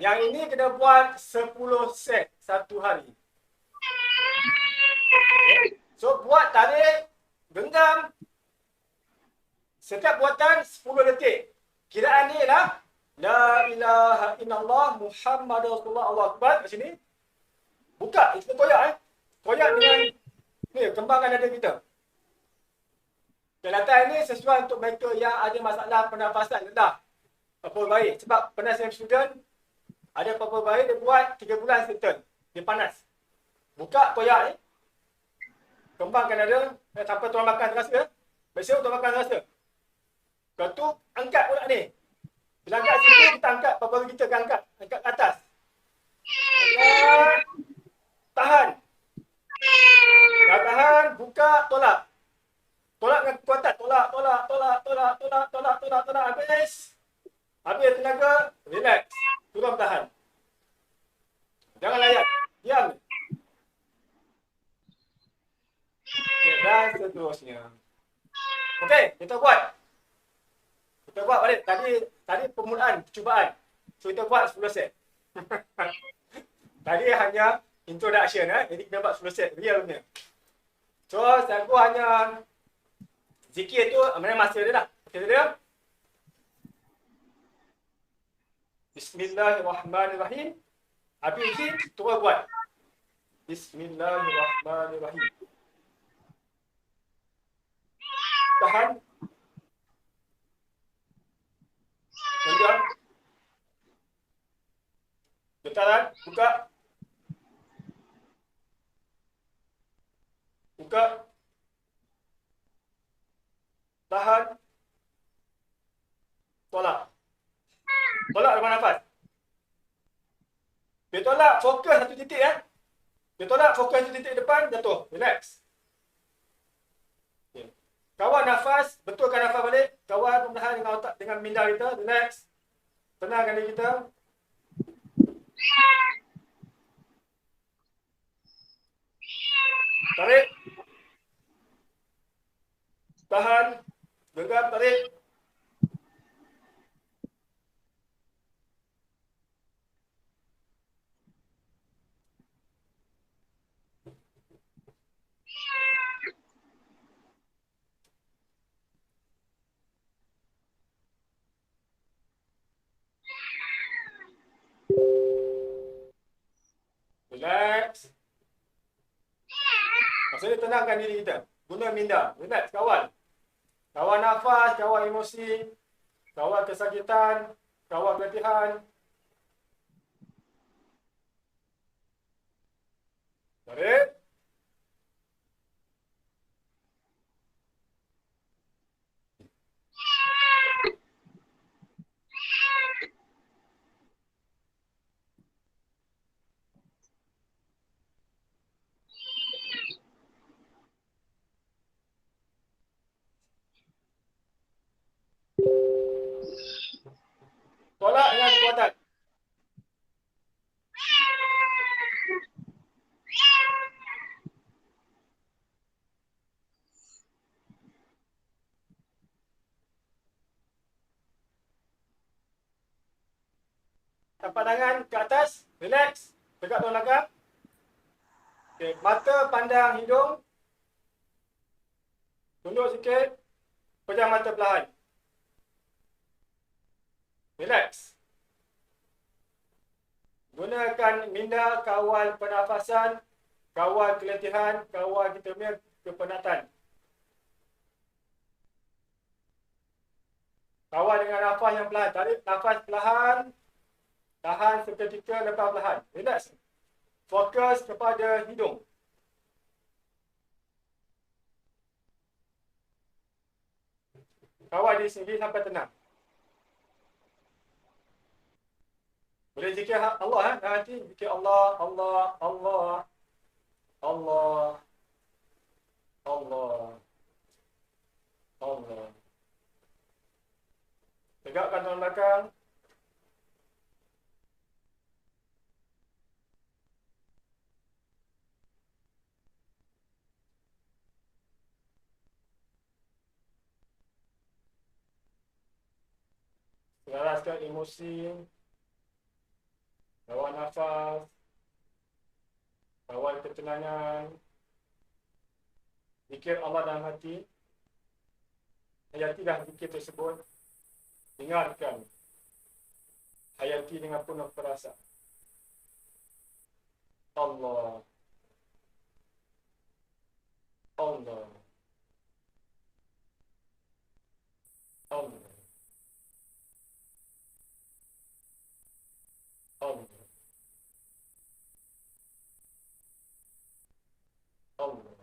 Yang ini kena buat 10 set satu hari. Okay. So, buat tarik, genggam. Setiap buatan 10 detik. Kiraan ni lah. La ilaha illallah Muhammad Rasulullah Allah Akbar. Kat sini. Buka. Kita koyak Koyak dengan ni, kembangkan dada kita. Kelihatan ini sesuai untuk mereka yang ada masalah pernafasan rendah. Apa baik. Sebab pernah saya student, ada apa-apa baik, dia buat 3 bulan settle. Dia panas. Buka koyak ni. Kembangkan dada. Sampai tuan makan terasa. Biasa tuan makan terasa. Lepas tu, angkat pula ni. Bila angkat sini, kita angkat. Paru-paru kita akan angkat. Angkat ke atas. Angkat. Tahan. Dah tahan, buka, tolak. Tolak dengan kekuatan. Tolak. Habis. Habis tenaga, relax. Turun tahan. Jangan layan. Diam. Okay, dan seterusnya. Okey, kita buat. Kita buat balik. Tadi permulaan, percubaan. So, kita buat 10 set. Tadi hanya introduction. Jadi, kita buat 10 set. Real punya. So, aku hanya zikir tu, mana masa dia dah. Kita dia. Bismillahirrahmanirrahim. Habis ni, terus buat. Bismillahirrahmanirrahim. Tahan. Genggam. Getaran. Buka. Buka. Tahan. Tolak. Tolak depan nafas. Dia tolak, fokus satu titik Dia tolak, fokus satu titik depan, jatuh. Relax. Okay. Kawal nafas, betulkan nafas balik. Kawal perlahan dengan otak, dengan minda kita. Relax. Tenangkan diri kita. Tarik. Tahan. Genggam, tarik. Relax. Maksudnya tenangkan diri kita. Guna minda. Relax, kawal. Kawal nafas, kawal emosi, kawal kesakitan, kawal keletihan. Tarik. Tolak dengan kekuatan. Tapak tangan ke atas. Relax. Tegak tulang belakang. Okay. Mata pandang hidung. Tunduk sikit. Pejam mata perlahan. Relax. Gunakan minda kawal pernafasan, kawal keletihan, kawal kita punya kepenatan. Kawal dengan nafas yang perlahan. Tarik nafas perlahan. Tahan seketika, lepas perlahan. Relax. Fokus kepada hidung. Kawal diri sendiri sampai tenang. Boleh zikir Allah nanti. Zikir Allah, Allah, Allah, Allah, Allah, Allah. Tegakkan tulang belakang. Selaraskan emosi. Kawal nafas. Kawal ketenangan. Zikir Allah dalam hati. Hayatilah zikir tersebut. Dengarkan. Hayati dengan penuh perasaan. Allah. Allah. Allah. Allah. Allah.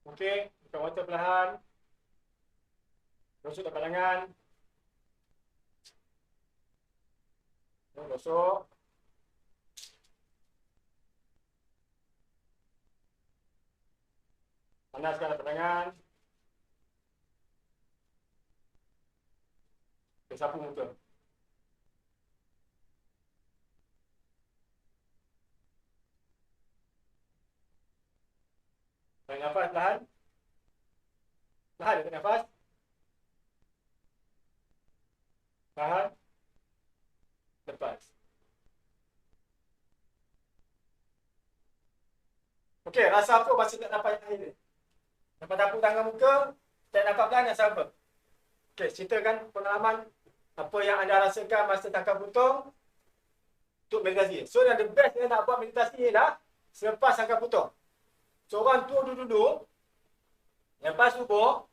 Okey, buka mata perlahan. Gosok tapak tangan. Gosok. Panaskan tapak tangan. Okay, sapu muka. Tarik nafas perlahan. Perlahan tarik nafas. Tahan. Lepas. Okey, rasa apa masa tak dapat air ni? Dapat tapuk tangan muka, tak dapat perlahan rasa apa? Okey, ceritakan pengalaman apa yang anda rasakan masa tangkap putung untuk meditasi. So, yang the best yang nak buat meditasi ialah selepas tangkap putung. Seorang tu duduk-duduk, lepas subuh,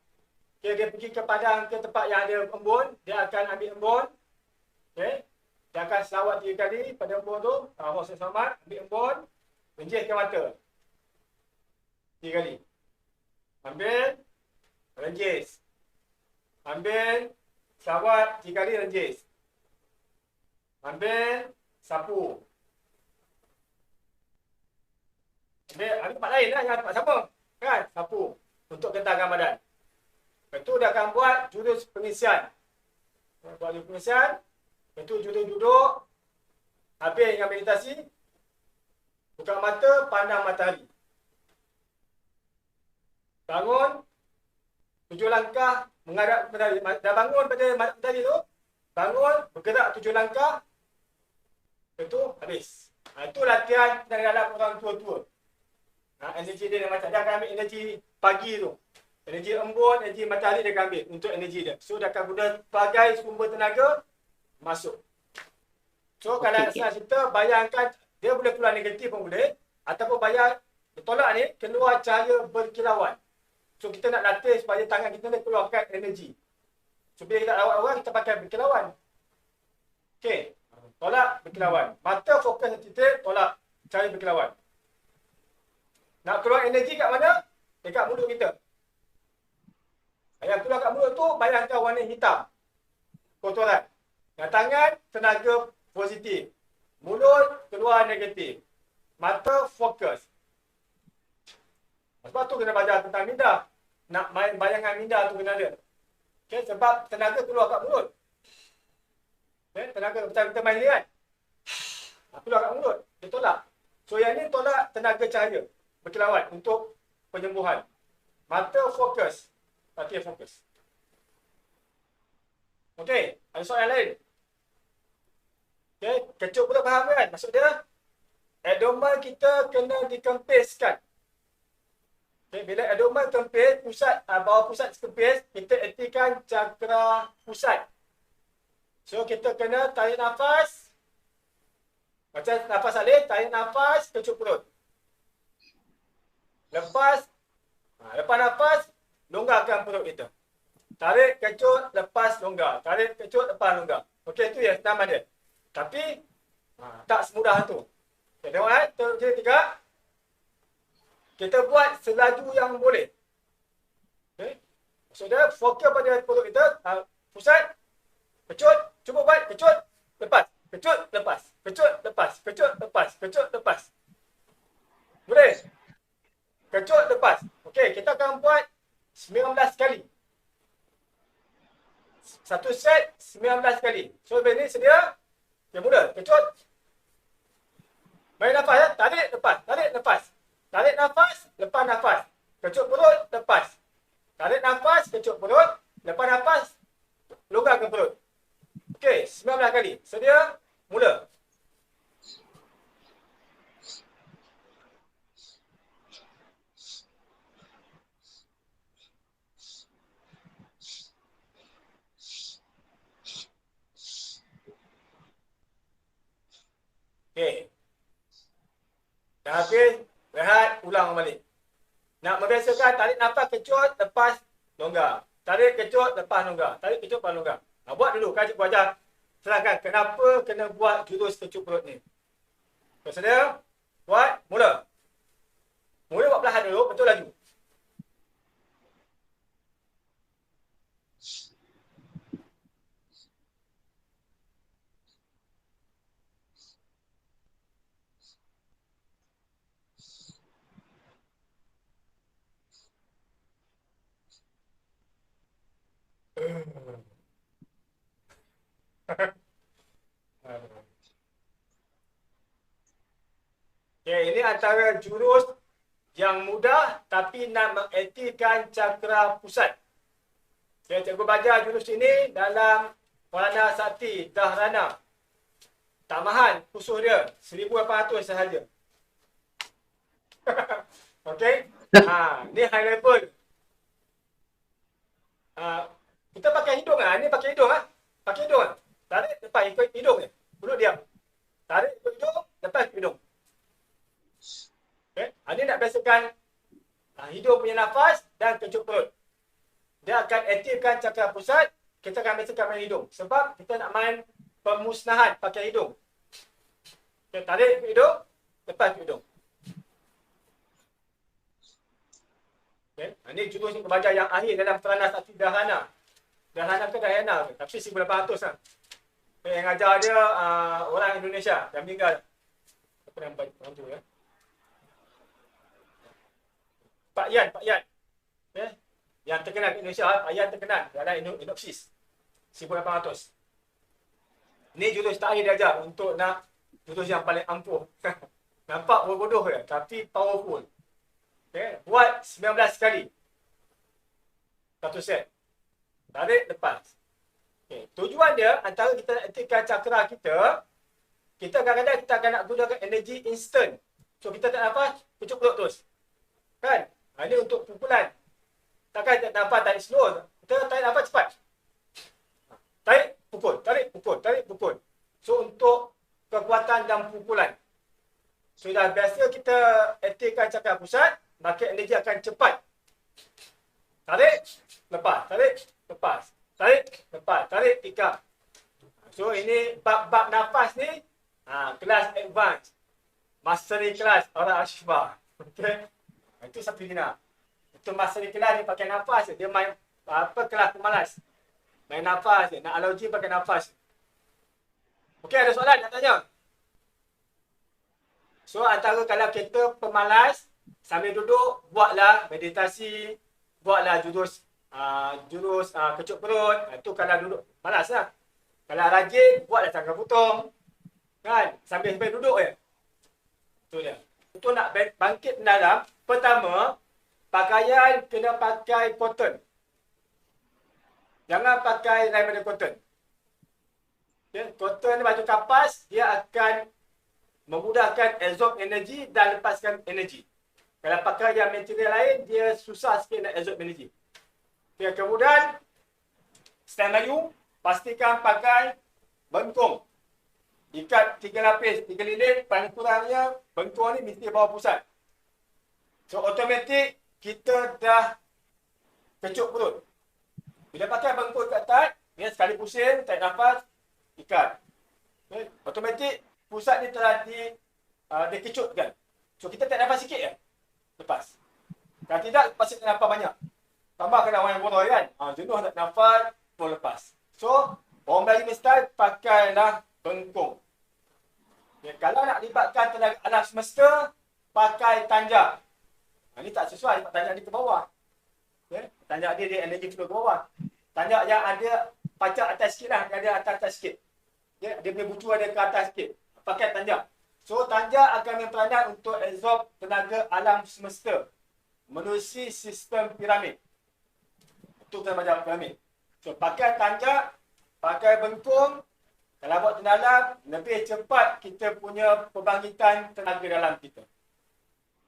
dia pergi ke padang, ke tempat yang ada embun, dia akan ambil embun, okay? Dia akan selawat 3 kali pada embun tu, Allah selamat, ambil embun, renjiskan mata 3 kali. Ambil, renjis. Ambil, selawat 3 kali, renjis. Ambil, sapu. Ada tempat lain lah, jangan tempat sama. Kan? Sapu. Untuk gentarkan badan. Lepas tu dia akan buat jurus pengisian. Buat jurus pengisian. Lepas tu jurus duduk. Habis dengan meditasi. Buka mata, pandang matahari. Bangun 7 langkah menghadap matahari. Dah bangun pada matahari tu, bangun, bergerak 7 langkah. Itu habis. Itu latihan dalam orang tua-tua. Energi dia macam dia akan ambil energi pagi tu. Energi embun, energi matahari dia akan ambil untuk energi dia. So dia akan guna sebagai sumber tenaga masuk. So kalau Okey. saya cerita, bayangkan dia boleh keluar negatif pun boleh. Ataupun bayang tolak ni keluar cahaya berkilauan. So kita nak latih supaya tangan kita ni keluarkan energi. So bila kita lawat orang, kita pakai berkilauan. Okey. Tolak berkilauan. Mata fokus ke titik, tolak cahaya berkilauan. Nak keluar energi kat mana? Dekat mulut kita. Yang keluar kat mulut tu, bayangkan warna hitam. Kotoran. Yang tangan, tenaga positif. Mulut, keluar negatif. Mata, fokus. Sebab tu kena belajar tentang minda. Nak main bayangan minda tu kena ada. Okay, sebab tenaga keluar kat mulut. Okay, tenaga macam kita main ni kan. Keluar kat mulut. Dia tolak. So yang ni tolak tenaga cahaya berkilauan untuk penyembuhan. Mata fokus. Latihan fokus. Okey, ada soalan lain? Okey, kecut pula faham kan? Maksud dia, abdomen kita kena dikempiskan. Okay, bila abdomen kempis, pusat, bawah pusat kempis, kita aktifkan cakra pusat. So, kita kena tarik nafas. Macam nafas alih, tarik nafas, kecut perut. Lepas nafas, longgarkan perut kita. Tarik, kecut, lepas longgar. Tarik, kecut, lepas longgar. Okey, itu yang senam dia. Tapi, tak semudah tu. Okay, tengok kan? Tiga. Kita buat selaju yang boleh. Okay. Maksud dia, fokus pada perut kita. Pusat, kecut, cuba buat, kecut, lepas. Kecut, lepas. Kecut, lepas. Kecut, lepas. Kecut, lepas. Boleh? Kecut, lepas. Okey, kita akan buat 19 kali. Satu set 19 kali. So, ini sedia. Okay, mula. Kecut. Main nafas ya. Tarik, lepas. Tarik, lepas. Tarik nafas, lepas nafas. Kecut perut, lepas. Tarik nafas, kecut perut. Lepas nafas, longgarkan perut. Okey, 19 kali. Sedia? Mula. Okey. Dah habis, rehat, ulang balik. Nak membiasakan tarik nafas kecut, lepas longgar. Tarik kecut, lepas longgar. Tarik kecut, lepas longgar. Buat dulu, kan cikgu ajar. Terangkan kenapa kena buat jurus kecut perut ni. Bersedia? Buat, mula. Mula buat perlahan dulu, betul laju. Okay, ini antara jurus yang mudah tapi nak mengaktifkan cakra pusat. Okay, cikgu belajar jurus ini dalam Prana Sakti Dharana. Tak mahal kursus dia, 1,800 sahaja. Okey. Ni high level. Kita pakai hidung ah. Ni pakai hidung ah. Pakai hidung ah. Tarik lepas ikut hidung ni. Mulut diam. Tarik ikut hidung, lepas ikut hidung. Okey. Ini nak biasakan hidung punya nafas dan kecut perut. Dia akan aktifkan cakra pusat. Kita akan biasakan main hidung. Sebab kita nak main pemusnahan pakai hidung. Okay, tarik ikut hidung, lepas ikut hidung. Okay. Ini jurus yang belajar yang akhir dalam Prana Sakti Dharana. Dharana ke Dharana ke? Tapi 1,800 lah. Okay, yang ajar dia orang Indonesia yang meninggal. Apa nama bantu ya? Pak Yan. Okay. Yang terkenal di Indonesia, Pak Yan terkenal dalam Inopsis. 1,800. Ini jurus terakhir dia ajar untuk nak jurus yang paling ampuh. Nampak bodoh je, tapi powerful. Okay. Buat 19 kali. Satu set. Tarik, lepas. Okay. Tujuan dia, antara kita nak aktifkan cakra kita, kita kadang-kadang kita akan nak gunakan energi instant. So, kita tak nafas, kecup perut terus. Kan? Ini untuk pukulan. Takkan tak nafas, tarik slow. Kita tarik nafas cepat. Tarik, pukul. Tarik, pukul. Tarik, pukul. So, untuk kekuatan dan pukulan. Sudah biasa kita aktifkan cakra pusat, maka energi akan cepat. Tarik, lepas. Tarik, lepas. Tarik, lepas. Tarik, tikam. So, ini bab-bab nafas ni, kelas advance. Mastery kelas orang Ashba. Okay. Itu satu Dina. Itu mastery kelas dia pakai nafas. Dia main kelas pemalas. Main nafas dia. Nak analogi pakai nafas. Okey, ada soalan nak tanya? So, antara kalau kita pemalas, sambil duduk, buatlah meditasi, buatlah jurus kecup perut. Itu kalau duduk malas lah. Kalau rajin, buatlah tangga putung. Kan? Sambil duduk je. Itu dia. Untuk nak bangkit dalam, pertama, pakaian kena pakai cotton. Jangan pakai daripada cotton. Okay. Cotton ni baju kapas, dia akan memudahkan absorb energi dan lepaskan energi. Kalau pakai yang material lain, dia susah sikit nak absorb energi. Okay. Kemudian, stand layu, pastikan pakai bengkung. Ikat 3 lapis, 3 lilin, paling kurangnya bengkung ni mesti bawah pusat. So, automatik kita dah kecup perut. Bila pakai bengkung kat atas, dia sekali pusing, tarik nafas, ikat. Okay. Automatik pusat ni telah dikecutkan. So, kita tarik nafas sikit je. Lepas. Kalau tidak, pasti tak nafas banyak. Tambah kena orang yang bodoh kan. Jenuh tak nafas, pun lepas. So, orang Melayu mesti pakailah bengkung. Okay. Kalau nak libatkan tenaga alam semesta, pakai tanjak. Ini tak sesuai sebab tanjak dia ke bawah. Okay. Tanjak dia energi flow ke bawah. Tanjak yang ada pacak atas sikit lah. Yang ada atas sikit. Okay. Dia punya bucu ada ke atas sikit. Pakai tanjak. So, tanjak akan berperanan untuk absorb tenaga alam semesta. Menerusi sistem piramid. Itu kita macam piramid. So, pakai tanjak, pakai bengkung. Kalau buat dalam, lebih cepat kita punya pembangkitan tenaga dalam kita.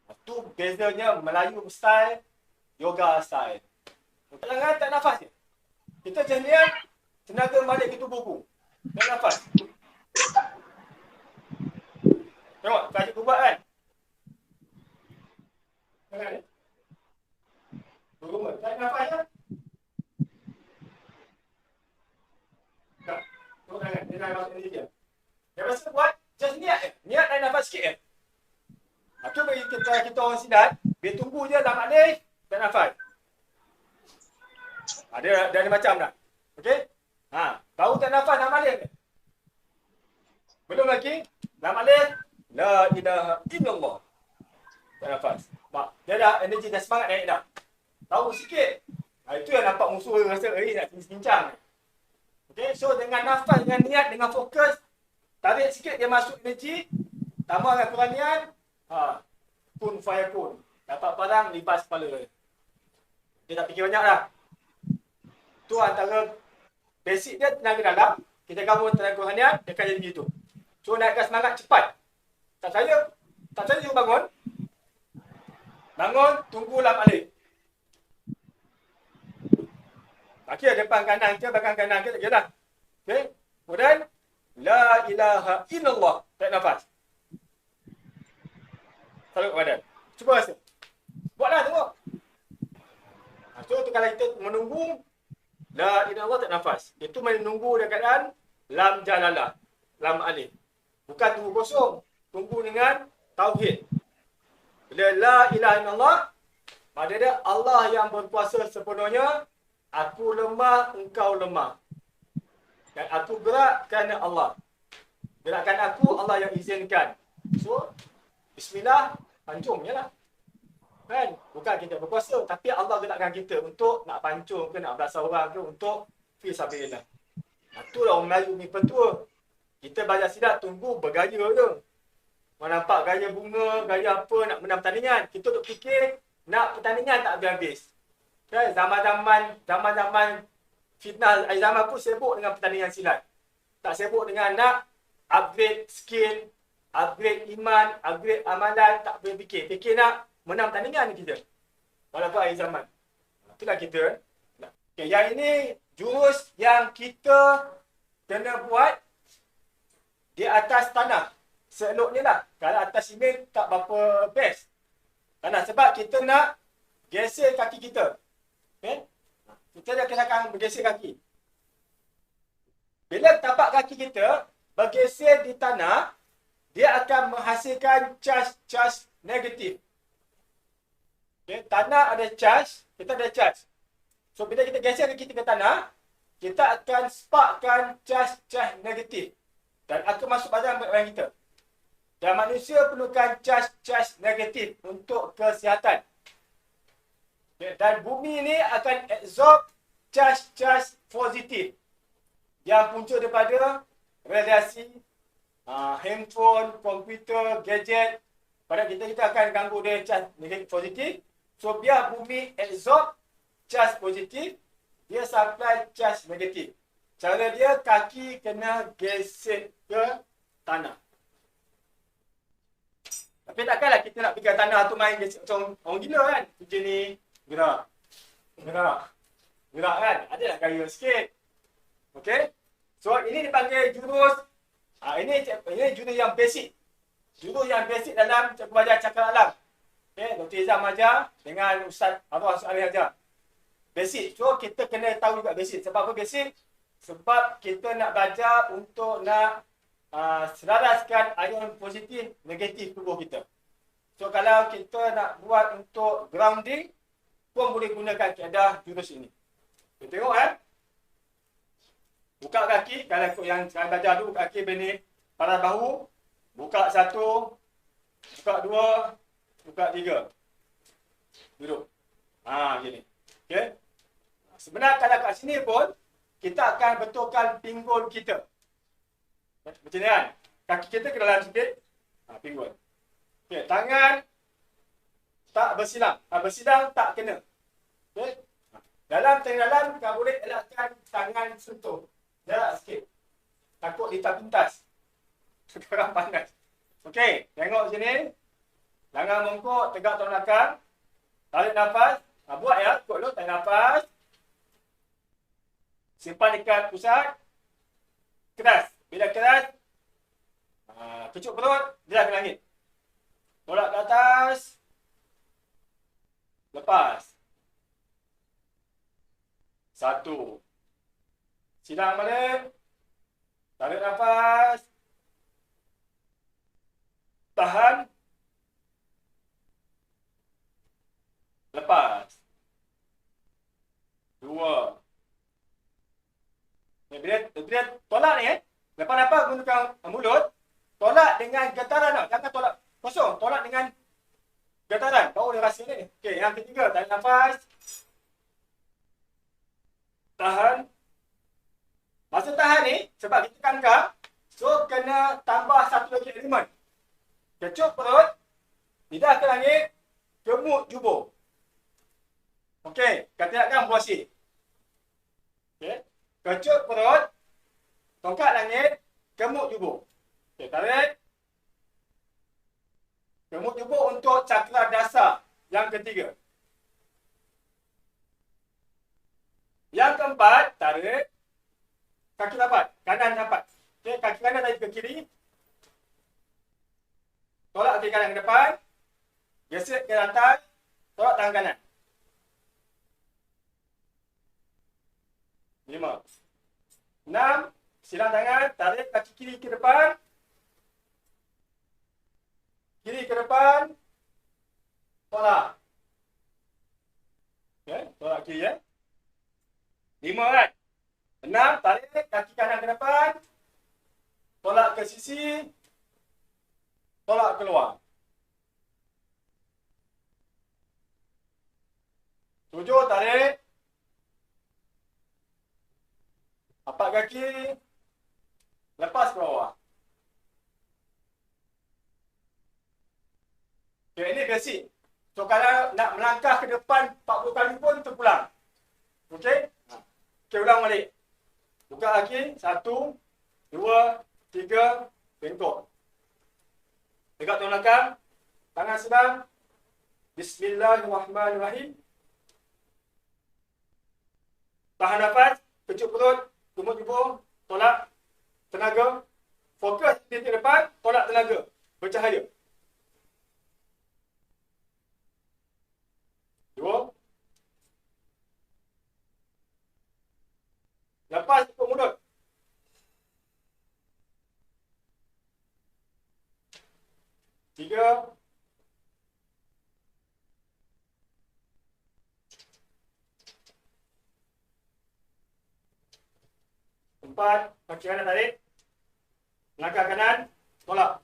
Itu bezanya Melayu style, yoga style. Jangan tak nafas je. Kita jenian, tenaga balik ke tubuhku. Tak nafas. Tengok, kaji ku buat kan? Tengok ni. Berumur. Tak nafas je. Tak. Tengok tangan. Dia nak masuk ni dia. Dia rasa buat, just niat je. Niat naik nafas sikit je. Itu bagi kita orang sidat, dia tunggu je dalam alif, tak nafas. Dia ada macam dah. Okey? Baru tak nafas dalam alif. Belum lagi, dalam alif, la ilaha illallah. Tak nafas. Dia dah energi dah semangat naik dah. Tahu sikit. Itu yang nampak musuh rasa nak cincang. Okey, so dengan nafas, dengan niat, dengan fokus, tarik sikit dia masuk energi, tambah dengan kuranian, kun fayakun. Dapat barang, lipas kepala. Dia tak fikir banyak dah. Tu antara basic dia tenaga dalam. Kita gabung tenaga kuranian, dia akan jadi begitu. So naikkan semangat cepat. Tak saya you bangun. Bangun, tunggu lam alif. Okey, depan kanan ke, belakang kanan ke, tak kira dah. Okey, kemudian, la ilaha illallah. Tarik nafas. Tarik badan. Cuba rasa. Buatlah tengok. So, tu kalau kita menunggu, la ilaha illallah tak nafas. Itu menunggu dia keadaan lam jalalah. Lam alif. Bukan tunggu kosong. Tunggu dengan tauhid. Bila la ilaha illallah, pada dia Allah yang berkuasa sepenuhnya. Aku lemah, engkau lemah. Dan aku gerak kerana Allah. Gerakan aku, Allah yang izinkan. So, bismillah, pancung je lah. Kan? Bukan kita berkuasa, tapi Allah gerakkan kita untuk nak pancung ke, nak belasah orang ke, untuk fi sabilillah. Itulah orang Melayu ni petua. Kita belajar silat, tunggu bergaya je. Mana nampak gaya bunga, gaya apa, nak menang pertandingan. Kita duk fikir, nak pertandingan tak habis-habis. Okay, zaman-zaman fitnah zaman pun sibuk dengan pertandingan silat. Tak sibuk dengan nak upgrade skill, upgrade iman, upgrade amalan, tak boleh fikir. Fikir nak menang pertandingan kita. Walaupun akhir zaman. Itulah kita. Okay, yang ini jurus yang kita kena buat di atas tanah. Seeloknya lah. Kalau atas simen tak berapa best. Tanah sebab kita nak geser kaki kita. Okay? Kita dah kenakan bergeser kaki. Bila tapak kaki kita bergeser di tanah, dia akan menghasilkan charge negatif. Okay? Tanah ada charge, kita ada charge. So, bila kita geser kaki kita ke tanah, kita akan sparkkan charge negatif. Dan akan masuk badan kita. Dan manusia perlukan charge negatif untuk kesihatan. Dan bumi ini akan absorb charge positif yang punca daripada radiasi handphone, komputer, gadget. Pada kita akan ganggu dia charge negatif positif. So biar bumi absorb charge positif, dia supply charge negatif. Cara dia kaki kena geser ke tanah. Tapi takkanlah kita nak pegang tanah tu main geser macam orang gila kan. Macam ni, gerak kan. Adalah gaya sikit. Okey. So ini dipanggil jurus. Ini jurus yang basic. Jurus yang basic dalam cikgu belajar cakap alam. Okey, Dr. Izam ajar dengan Ustaz Abang Suami ajar. Basic. So kita kena tahu juga basic. Sebab apa basic? Sebab kita nak belajar untuk nak selaraskan ion positif negatif tubuh kita. So kalau kita nak buat untuk grounding pun boleh gunakan kaedah jurus ini. Kita tengok buka kaki. Kalau ikut yang saya belajar dulu, buka kaki benih paras bahu. Buka 1, buka 2, buka 3. Duduk. Macam ni. Okay. Sebenarnya kalau kat sini pun kita akan betulkan pinggul kita. Macam ni kan. Kaki kita ke dalam sikit. Pinggul. Okay. Tangan tak bersilang. Bersilang tak kena. Okay. Dalam tak boleh elakkan tangan sentuh. Jarak sikit. Takut ditas-pintas. Sekarang panas. Okey. Tengok sini. Tangan mongkok. Tegak tahun belakang. Tarik nafas. Buat ya. Ikut dulu. Tarik nafas. Simpan dekat pusat. Keras. Bila keras. Kecup perut. Dia ke langit. Tolak ke atas. Lepas. 1. Silang balik. Tarik nafas. Tahan. Lepas. 2. Bila tolak ni lepas nafas gunakan mulut. Tolak dengan getaran tau. Jangan tolak kosong. Tolak dengan getaran. Baru dia rasa ni. Okey, yang ketiga. Tarik nafas. Tahan. Masa tahan ni, sebab kita kangkang, so kena tambah satu lagi elemen. Kecup perut, lidah ke langit, kemuk jubur. Okey, katakan buasi. Okey, kecup perut, tongkat langit, kemuk jubur. Okey, tarik. Kemuk jubur untuk cakra dasar yang ketiga. Yang keempat, tarik. Kaki dapat, kanan dapat. Okay, kaki kanan tarik ke kiri. Tolak kaki kanan ke depan. Geser ke atas. Tolak tangan kanan. 5. 6. Silang tangan, tarik kaki kiri ke depan. Kiri ke depan. Tolak. Okay, tolak kiri ya. 5 kan? 6, tarik kaki kanan ke depan. Tolak ke sisi. Tolak keluar. 7, tarik. 4 kaki. Lepas ke bawah. Okay, ini basic. So kalau nak melangkah ke depan 40 kali pun terpulang. Okey? Okey, ulang balik. Buka lagi. 1, 2, 3, bengkok. Tegak tuan belakang. Tangan sedang. Bismillahirrahmanirrahim. Tahan nafas. Kecut perut. Tumut hidung. Tolak tenaga. Fokus di titik depan. Tolak tenaga. Bercahaya. 2. Lepas tutup mulut. 3. 4. Kaki kanan tarik. Langkah kanan. Tolak.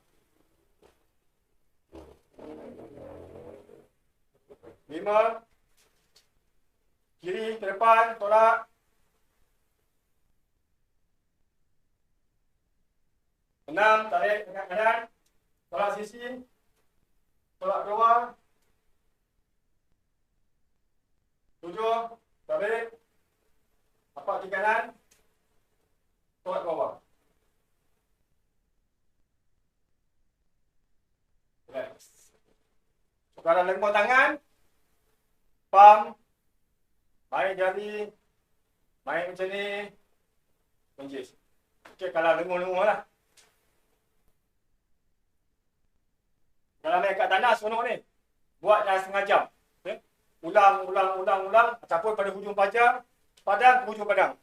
5. Kiri ke depan. Tolak. 6. Tarik dekat kanan. Tolak sisi. Tolak keluar. 7. Tarik. Tapak kiri kanan. Tolak ke bawah. Relax. Sekarang lengkung tangan. Palm. Main jari. Main macam ni. Menjis. Okey, kalau lengur-lengur lah. Kalau main kat tanah seronok ni. Buat dah setengah jam. Okay? Ulang. Ataupun pada hujung padang ke hujung padang.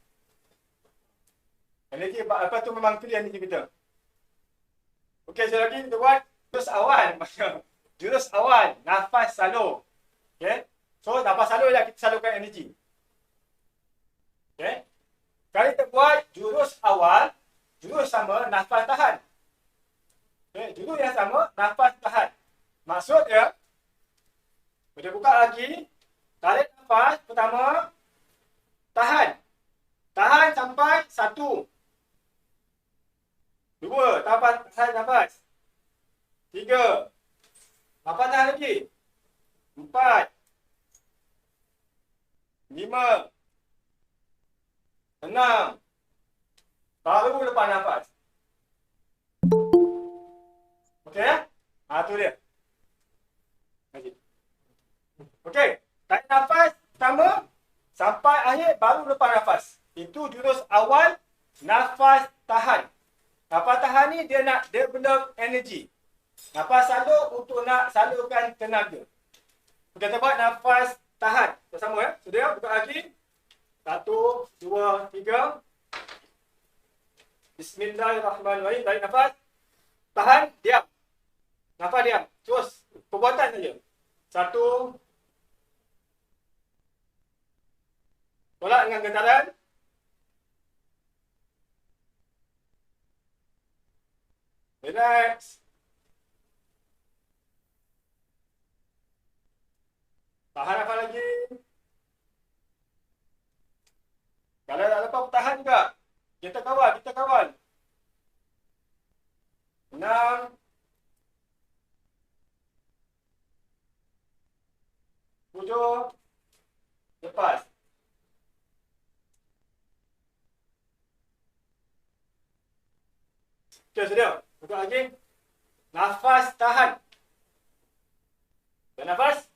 Energi apa tu memang clear energi kita. Okey, sekali lagi kita buat jurus awal. Jurus awal, nafas salur. Okey. So nafas salur lah kita salurkan energi. Okey. Kali kita buat jurus awal, jurus sama nafas tahan. Okey, jurus yang sama nafas tahan. Maksudnya kita buka lagi, tarik nafas pertama, tahan. Tahan sampai 1. 2. Tahan nafas. 3. Nafas tahan lagi. 4. 5. 6. Baru lepas nafas. Okey ya? Tu dia. Okey. Tarik nafas pertama sampai akhir baru lepas nafas. Itu jurus awal nafas tahan. Nafas tahan ni dia benda energi. Nafas salur untuk nak salurkan tenaga. Kita buat nafas tahan. Bersama ya. Sudah buka lagi. 1, 2, 3. Bismillahirrahmanirrahim. Tarik nafas. Tahan, diam. Nafas diam. Terus perbuatan saja. 1. Tolak dengan getaran. Relax. Tahan nafas lagi. Kalau tak lepas, tahan juga. Kita kawal. 6. 7. Lepas. Okey, sudah. Buka lagi. Nafas tahan. Dan nafas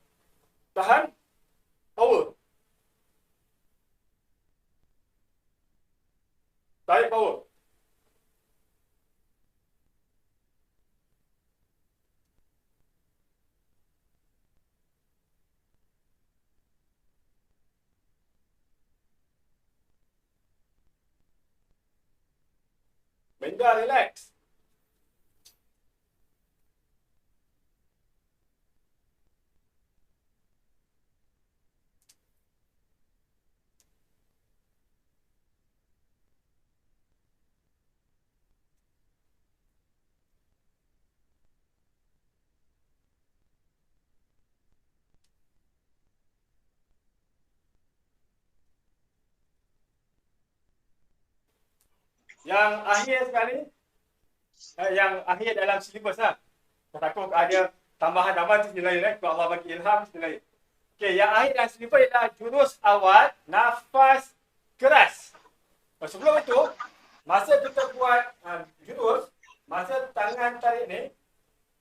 tahan. Power. Tarik power. Benda relax. Yang akhir sekali, yang akhir dalam silibus lah. Saya takut ada tambahan tu lain kalau Allah bagi ilham lain. Okey, yang akhir dan silver ialah jurus awal nafas keras. Sebelum itu, masa kita buat jurus, masa tangan tarik ni,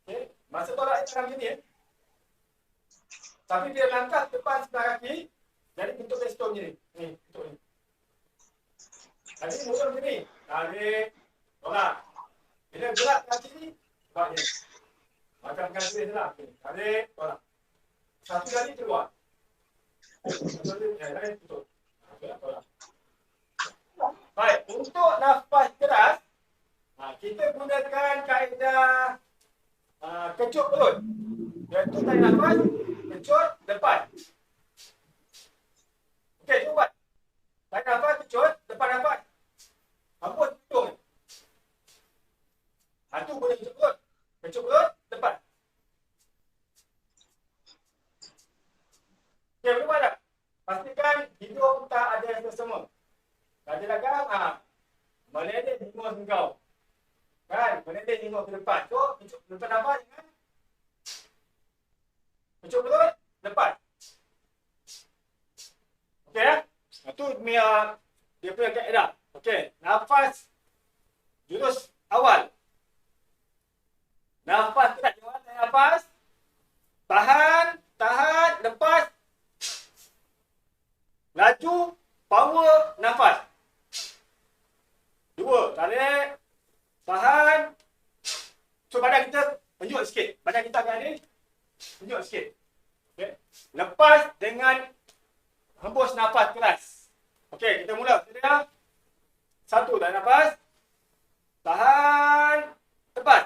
okay, masa tolak tangan gini, tapi dia langkah depan sebelah kaki, jadi bentuk pistol ni. Ni, bentuk ni. Jadi mulut gini, tarik, tolak. Bila gerak kaki ni, buat ni. Macam kaki ni lah. Okay. Tarik, tolak. Satu kali keluar. Satu kali, lain tutup. Tolak. Baik, untuk nafas keras, kita gunakan kaedah kecut perut. Iaitu tarik nafas, kecut depan. Okey, cuba buat. Tarik nafas, kecut, depan nafas. Hembus hidung. Itu boleh kecut perut. Kecut perut, depan. Okey, boleh buat tak? Pastikan hidung tak ada yang tersema. Raja dagang, meleleh hingga engkau. Kan? Meleleh hingga ke depan. So, depan nafas dengan kecut perut, depan. Okey ya? Itu dia punya kaedah. Okey, nafas jurus awal. Nafas keras, jangan nafas. Tahan, lepas. Laju, power, nafas. 2, tarik, tahan. So badan kita penjut sikit. Badan kita agak ni penjut sikit. Okay. Lepas dengan hembus nafas keras. Okey, kita mula. Sedia. 1, tarik nafas. Tahan, lepas.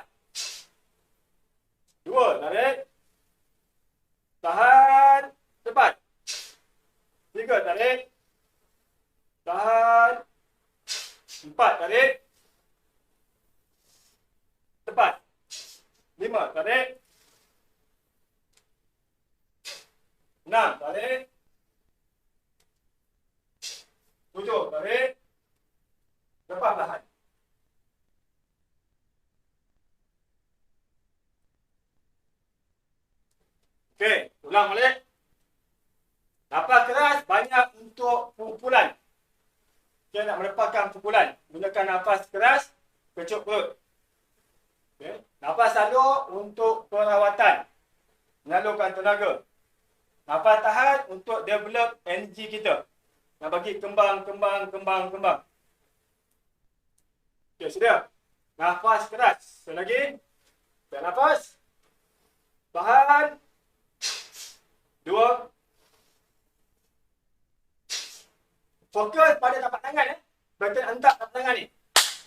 2, tarik. Tahan, lepas. 3, tarik. Tahan. 4, tarik. Tepat. 5, tarik. 6, tarik. 7, tarik. Lepas perlahan. Okey, ulang balik. Nafas keras banyak untuk pukulan. Kita nak melepaskan pukulan. Gunakan nafas keras, kecut perut. Okay. Nafas salur untuk perawatan. Menyalurkan tenaga. Nafas tahan untuk develop energi kita. Nak bagi kembang. Okay, sedia. Nafas keras. Sekali lagi. Tarik nafas. Tahan. 2. Fokus pada tapak tangan. Bagian hentak tapak tangan ni.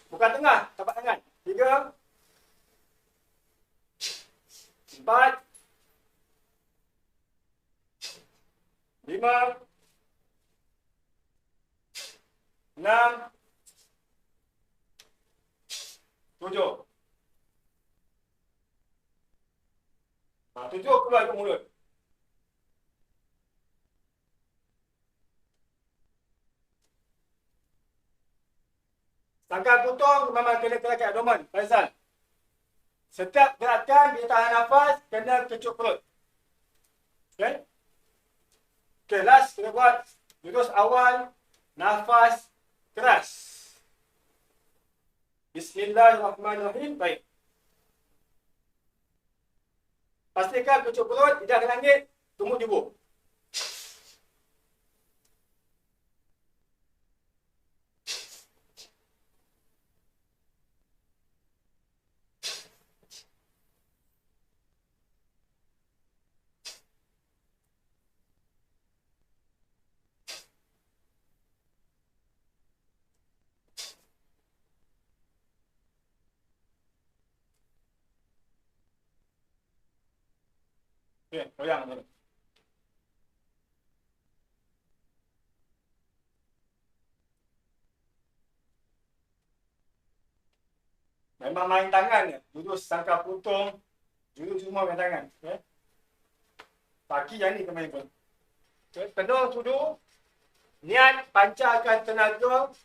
Bukan tengah tapak tangan. 3. 4. 5. 6. 7. 7 keluar ke mulut. Tangkal potong memang kena gerakan abdomen. Faizal. Setiap gerakan dia tahan nafas, kena kecut perut. Okay? Okay, last kita buat jurus awal nafas keras. Bismillahirrahmanirrahim. Baik. Pastikan kecut perut, lidah ke langit, tumbuh jubur. Okay, goyang dulu. Memang main tangan je. Jurus sangkar putung, jurus semua main tangan. Okay. Kaki yang ni kemain pun. Okay. Penuh sudu. Niat pancarkan tenaga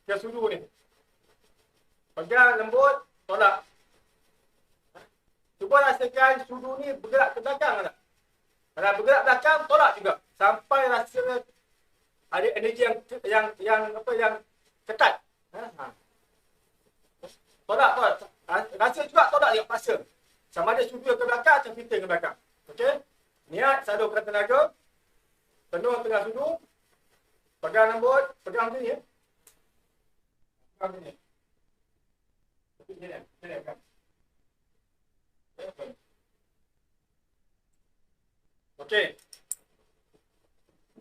ke sudu ni. Pegang lembut, tolak. Cuba rasakan sudu ni bergerak ke belakang tak? Kalau bergerak belakang, tolak juga. Sampai rasa ada energi yang ketat. Ha. Tolak. Rasa juga tolak dia paksa. Sama ada sudu ke belakang atau kita ke belakang. Okey? Niat salurkan tenaga. Penuh tengah sudu. Pegang lembut. Pegang macam ni. Pegang macam ni. Sini kan. Okey.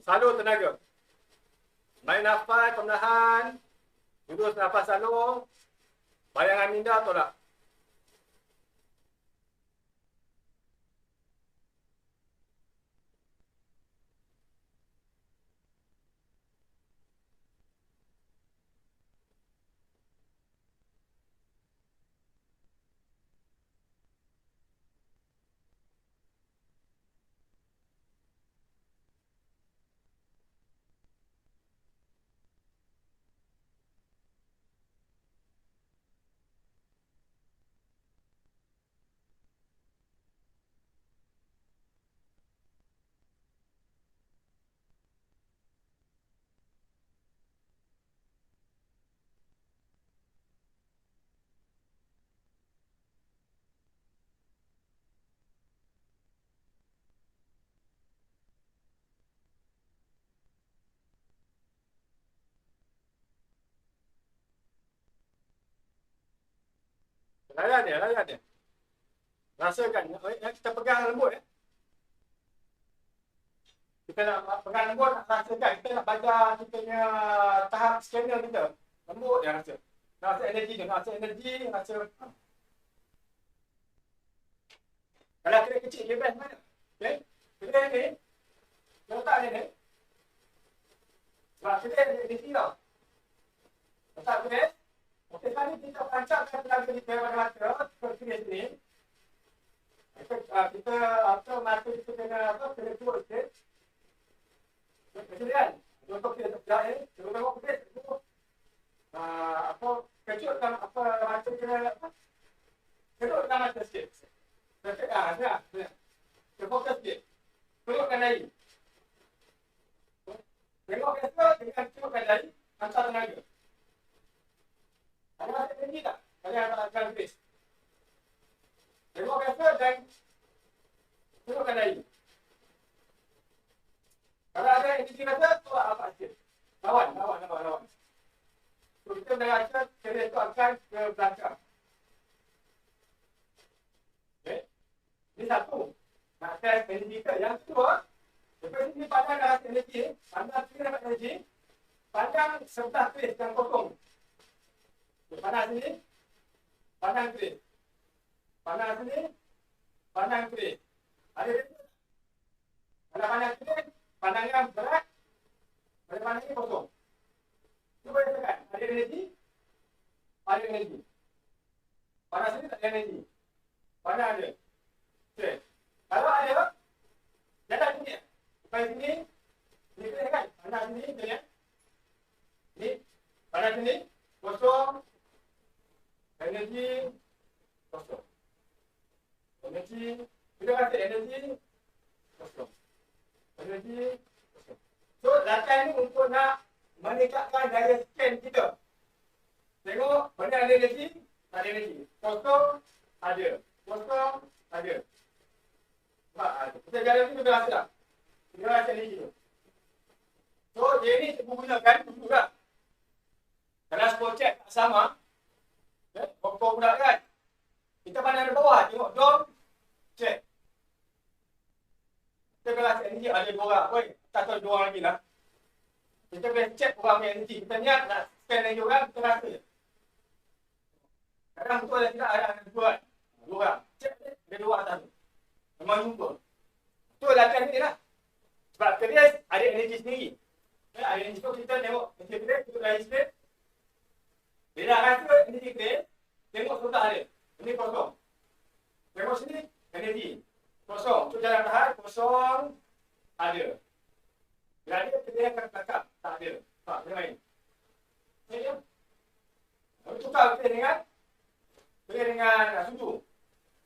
Salur tenaga. Main nafas perlahan. Terus nafas salur. Bayangan minda tolak. Layan dia. Rasakan. Kita pegang lembut. Kita nak pegang lembut, nak rasakan. Kita nak baca kita punya tahap scanner kita. Lembut dia rasa. Nak rasa energi tu. Rasa. Kalau kedai kecil, dia best mana? Okay? Kedai ni, letak dia ni. Sebab kedai dia di sini tau. Letak kedai. Okey, kali kita pancapkan tenaga kita pada mata ke kedai sini. Kita mata kita kena cuba sikit. Macam ni kan? Contoh kita terpijak ni. Kita tengok kedai. Kecutkan mata kita. Kedutkan mata sikit. Kita fokus sikit. Tengokkan dahi. Tengok biasa dengan tengokkan dahi. Hantar tenaga. Ada rasa energi tak? Kalian akan habis. Tengok biasa dan tengokkan dahi. Kalau ada energi rasa, tolak apa sikit. Lawan. So, kita dah rasa kereta itu akan ke belakang. Okay. Ini satu. Nak test energi kita. Yang kedua, lepas ini pandang dah rasa energi. Pandang kita dapat energi. Pandang sebelah kris yang kosong. Pandang sini. Pandang kris. Pandang sini. Pandang kris. Ada beza? Kalau pandang kris, pandang yang berat. Pada pandang ini kosong. Cuba rasakan. Ada energi. Ada energi. Pandang sini tak ada energi. Pandang ada. Okay. Kalau ada, jalan sini. Sampai sini. Ini kena kan? Pandang sini. Kena. Ni. Pandang sini. Kosong. Energi. Kosong. Energi. Kita rasa energi. Kosong. Energi. Kosong. So, latihan ni untuk nak meningkatkan daya scan kita. Tengok, mana ada energi? Tak ada energi. Kosong. Ada. Kosong. Ada. Kita jalan ni kita rasa tak? Kita rasa energi tu. So, dia ni kita gunakan juga. Kalau spot check tak sama, pokok budak kan? Kita pandang dari bawah, tengok dom, check. Kita boleh rasa energi ada dua orang. Oi, tak tahu dua orang lagi lah. Kita boleh check orang punya energi. Kita niat nak scan energi orang, kita rasa je. Kadang betul ada tidak ada dua kan? Dua orang. Check dia, ada dua atas tu. Memang jumpa. Tu latihan ni lah. Sebab kedai ada energi sendiri. Ada energi tu kita tengok energi kedai, kita dah display. Bila rasa energi kedai, tengok sebelah dia. Ini kosong. Tengok sini, energi. Kosong. Tu jalan tahan, kosong. Ada. Bila ada, kedai akan belakang. Tak ada. Tak, dia main. Ini dia. Lalu tukar kedai dengan sudu.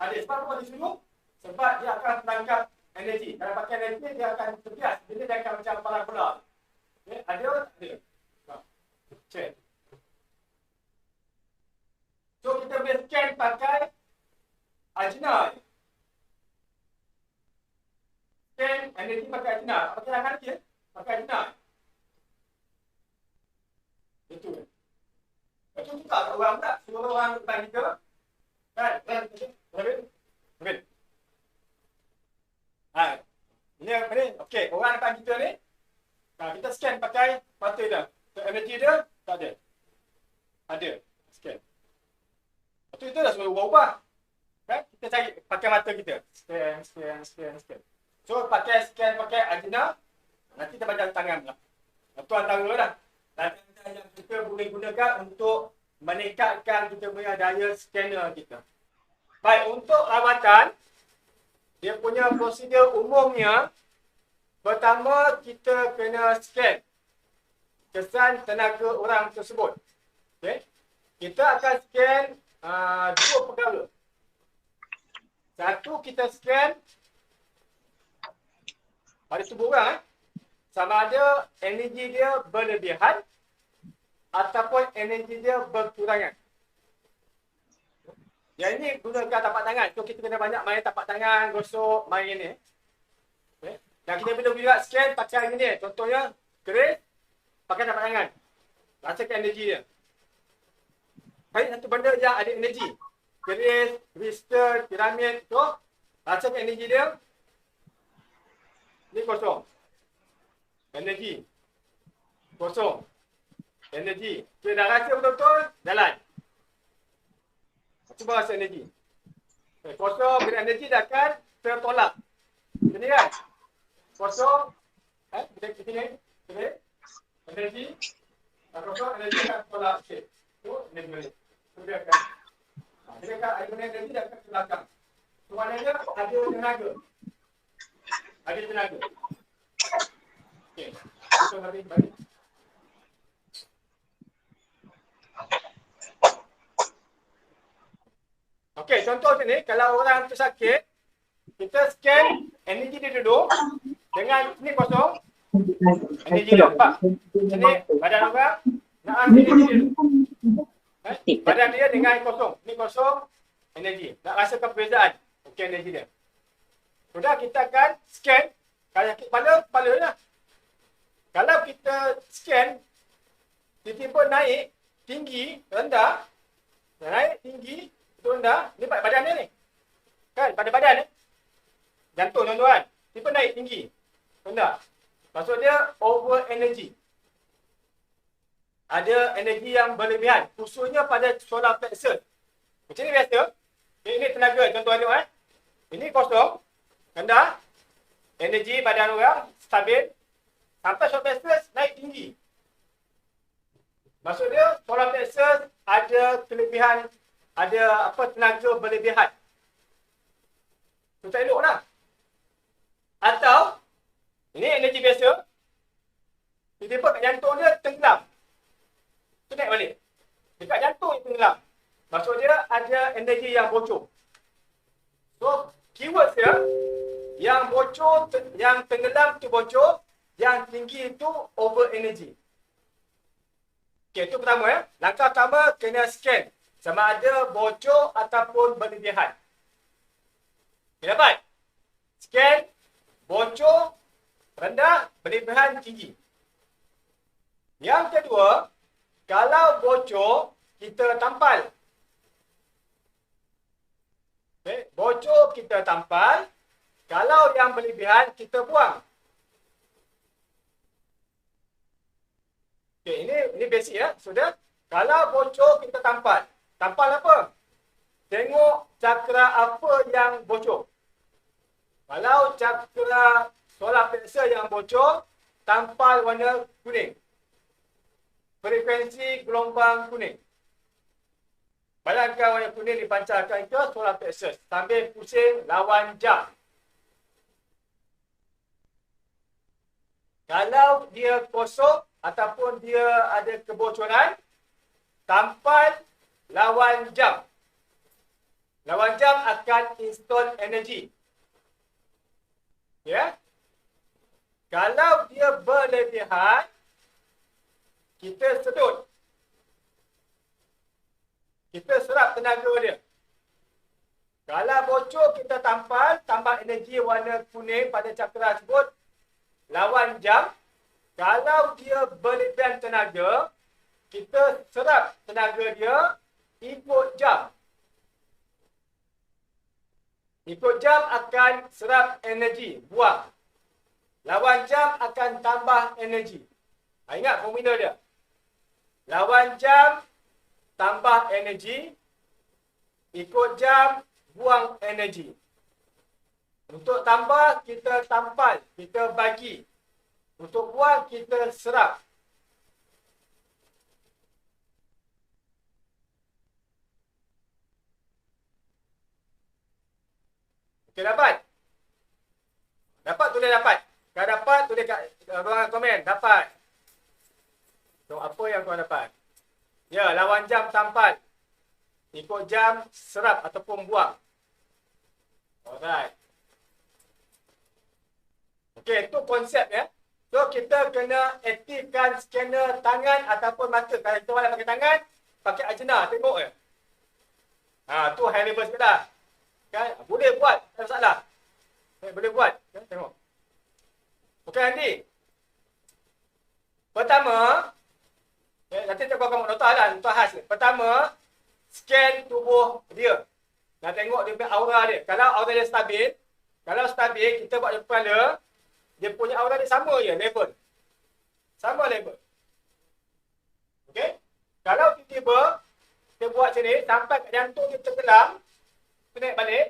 Ada. Sebab apa disuruh? Sebab dia akan menangkap energi. Kalau pakai energi, dia akan terbias. Jadi dia akan macam bola-bola. Okay. Ada? Ada. Check. So, kita boleh scan pakai Ajna. Scan energi pakai Ajna. Pakai tangan lagi ya? Pakai Ajna. Itu. Itu juga kat orang pula. Suruh orang depan kita. Kan? Ambil. Ini apa ni? Okey, orang depan kita ni. Kita scan pakai mata dia. So, energi dia tak ada. Ada. Scan. Itu dah semua ubah-ubah. Kan? Kita cari pakai mata kita. Scan. So, pakai scan pakai Ajna. Nanti kita baca tangan pula. Itu antara dah. Tanda yang kita boleh gunakan untuk meningkatkan kita punya daya scanner kita. Baik, untuk rawatan, dia punya prosedur umumnya, pertama kita kena scan kesan tenaga orang tersebut. Okay? Kita akan scan dua perkara. Satu, kita scan pada tubuh orang. Sama ada energi dia berlebihan ataupun energi dia berkurangan. Yang ini gunakan tapak tangan. So kita kena banyak main tapak tangan, gosok, main ni. Okay. Dan kita boleh juga scan pakai ini. Contohnya, keris, pakai tapak tangan. Rasakan energi dia. Cari satu benda yang ada energi. Keris, kristal, piramid tu. Rasakan energi dia. Ni kosong. Energi. Kosong. Energi. Kita dah rasa betul-betul, jalan. Cuba rasa energi. Kosong, bila energi dia akan tertolak. Ini kan? Kosong. Kita sini. Sini. Energi. Kosong, energi akan tertolak sikit. Tu, energi. Tu dia akan. Dia akan, ada energi dia akan ke belakang. So, maknanya ada tenaga. Ada tenaga. Okey. Kita balik. Okey, contoh sini, kalau orang tu sakit, kita scan energi dia duduk dengan ni kosong, energi dia nampak. Sini badan orang, nak energi dia duduk. Badan dia dengan kosong, ni kosong, energi. Nak rasakan perbezaan, okey energi dia. Sudah kita akan scan, kalau sakit kepala lah. Kalau kita scan, tiba-tiba naik, tinggi, rendah, naik, tinggi, rendah, ni pada badan dia ni. Kan, pada badan ni. Jantung tuan-tuan. Tiba naik, tinggi, rendah. Maksud dia, over energy. Ada energi yang berlebihan, khususnya pada solar plexus. Macam ni biasa. Ini tenaga, tuan-tuan tengok. Ini kosong, rendah, energi badan orang, stabil. Sampai solar plexus naik tinggi. Maksud dia, solar plexus ada kelebihan, ada tenaga berlebihan. Itu tak elok lah. Atau, ini energi biasa. Tiba-tiba kat jantung dia tenggelam. Itu naik balik. Dekat jantung dia tenggelam. Maksud dia ada energi yang bocor. So, keyword dia, yang bocor, yang tenggelam tu bocor, yang tinggi itu over energy. Okey, itu pertama ya. Langkah pertama kena scan sama ada bocor ataupun berlebihan. Okay, dapat? Scan, bocor, rendah, berlebihan, tinggi. Yang kedua, kalau bocor, kita tampal. Okay, bocor kita tampal. Kalau yang berlebihan, kita buang. Okay, ini basic ya. Sudah. Kalau bocor, kita tampal. Tampal apa? Tengok cakra apa yang bocor. Kalau cakra solar plexus yang bocor, tampal warna kuning. Frekuensi gelombang kuning. Bayangkan warna kuning dipancarkan ke solar plexus. Sambil pusing lawan jam. Kalau dia kosong ataupun dia ada kebocoran, tampal lawan jam. Lawan jam akan install energi. Ya. Kalau dia berlebihan, kita sedut. Kita serap tenaga dia. Kalau bocor, kita tambah energi warna kuning pada cakra tersebut. Lawan jam. Kalau dia berlebihan tenaga, kita serap tenaga dia ikut jam. Ikut jam akan serap energi, buang. Lawan jam akan tambah energi. Ingat formula dia. Lawan jam, tambah energi. Ikut jam, buang energi. Untuk tambah, kita tampal, kita bagi. Untuk buang, kita serap. Okey, dapat? Dapat, tulis dapat. Kalau dapat, tulis kat ruangan komen. Dapat. So, apa yang kau dapat? Ya, lawan jam tampal. Ikut jam, serap ataupun buang. Alright. Okey, itu konsep ya. So, kita kena aktifkan scanner tangan ataupun mata. Kalau kita orang pakai tangan, pakai ajna, tengok je. Tu high level sikit dah. Kan? Boleh buat, tak ada masalah. Boleh buat. Kan? Tengok. Okey, Andi. Pertama, nanti kau akan notah lah, notah khas. Pertama, scan tubuh dia. Nak tengok dia punya aura dia. Kalau aura dia stabil, kita buat di kepala, dia punya aura dia sama je, level. Sama level. Okey? Kalau tiba-tiba, kita buat macam ni, sampai jantung dia tenggelam, kita naik balik,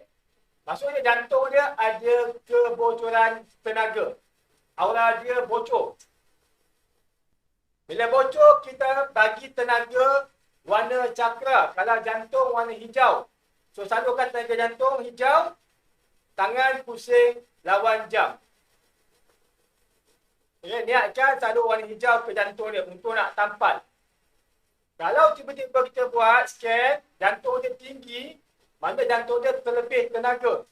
maksudnya jantung dia ada kebocoran tenaga. Aura dia bocor. Bila bocor, kita bagi tenaga warna cakra. Kalau jantung warna hijau. So, salurkan tenaga jantung hijau, tangan pusing lawan jam. Okay, niatkan salur warna hijau ke jantung dia untuk nak tampal. Kalau tiba-tiba kita buat scan, jantung dia tinggi, mana jantung dia terlebih tenaga.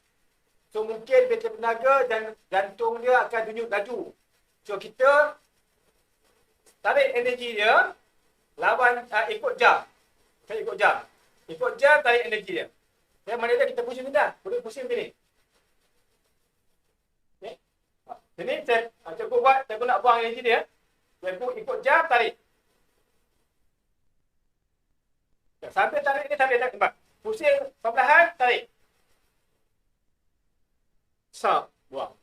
So, mungkin lebih tenaga dan jantung dia akan denyut laju. So, kita tarik energi dia, lawan ikut jam. Okay, ikut jam. Ikut jam, tarik energi dia. Okay, mana dia kita pusing ni dah. Boleh pusing macam ni. Okay. Sini, saya buat, saya nak buang energi dia. Saya ikut jam, tarik. Okay, sambil tarik ni, sambil tarik. Pusing, perlahan, tarik. Sap, buang.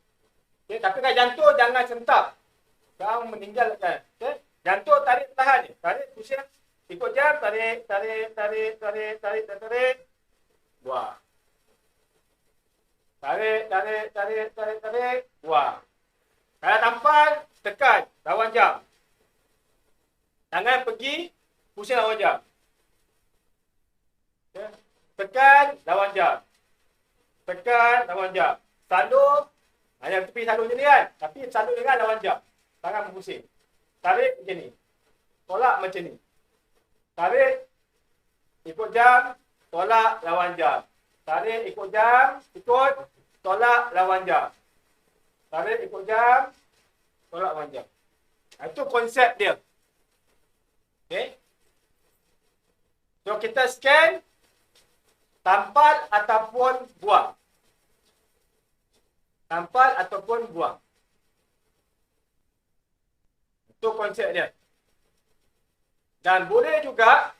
Okay, tapi kan jantung jangan sentap. Kau meninggalkan. Okay. Jantung tarik tahan ni. Tarik, pusing. Ikut jam, tarik. Buang. Tarik. Buang. Kalau tampal, tekan. Lawan jam. Tangan pergi, pusing lawan jam. Okay. Tekan, lawan jam. Salur, hanya tepi salur je ni kan. Tapi salur dengan lawan jam. Tangan berpusing. Tarik macam ni. Tolak macam ni. Tarik, ikut jam, tolak lawan jam. Tarik, ikut jam, tolak lawan jam. Tarik, ikut jam, tolak lawan jam. Itu konsep dia. Okay. So, kita scan, tampal ataupun buang. Tampal ataupun buang. Itu konsep dia. Dan boleh juga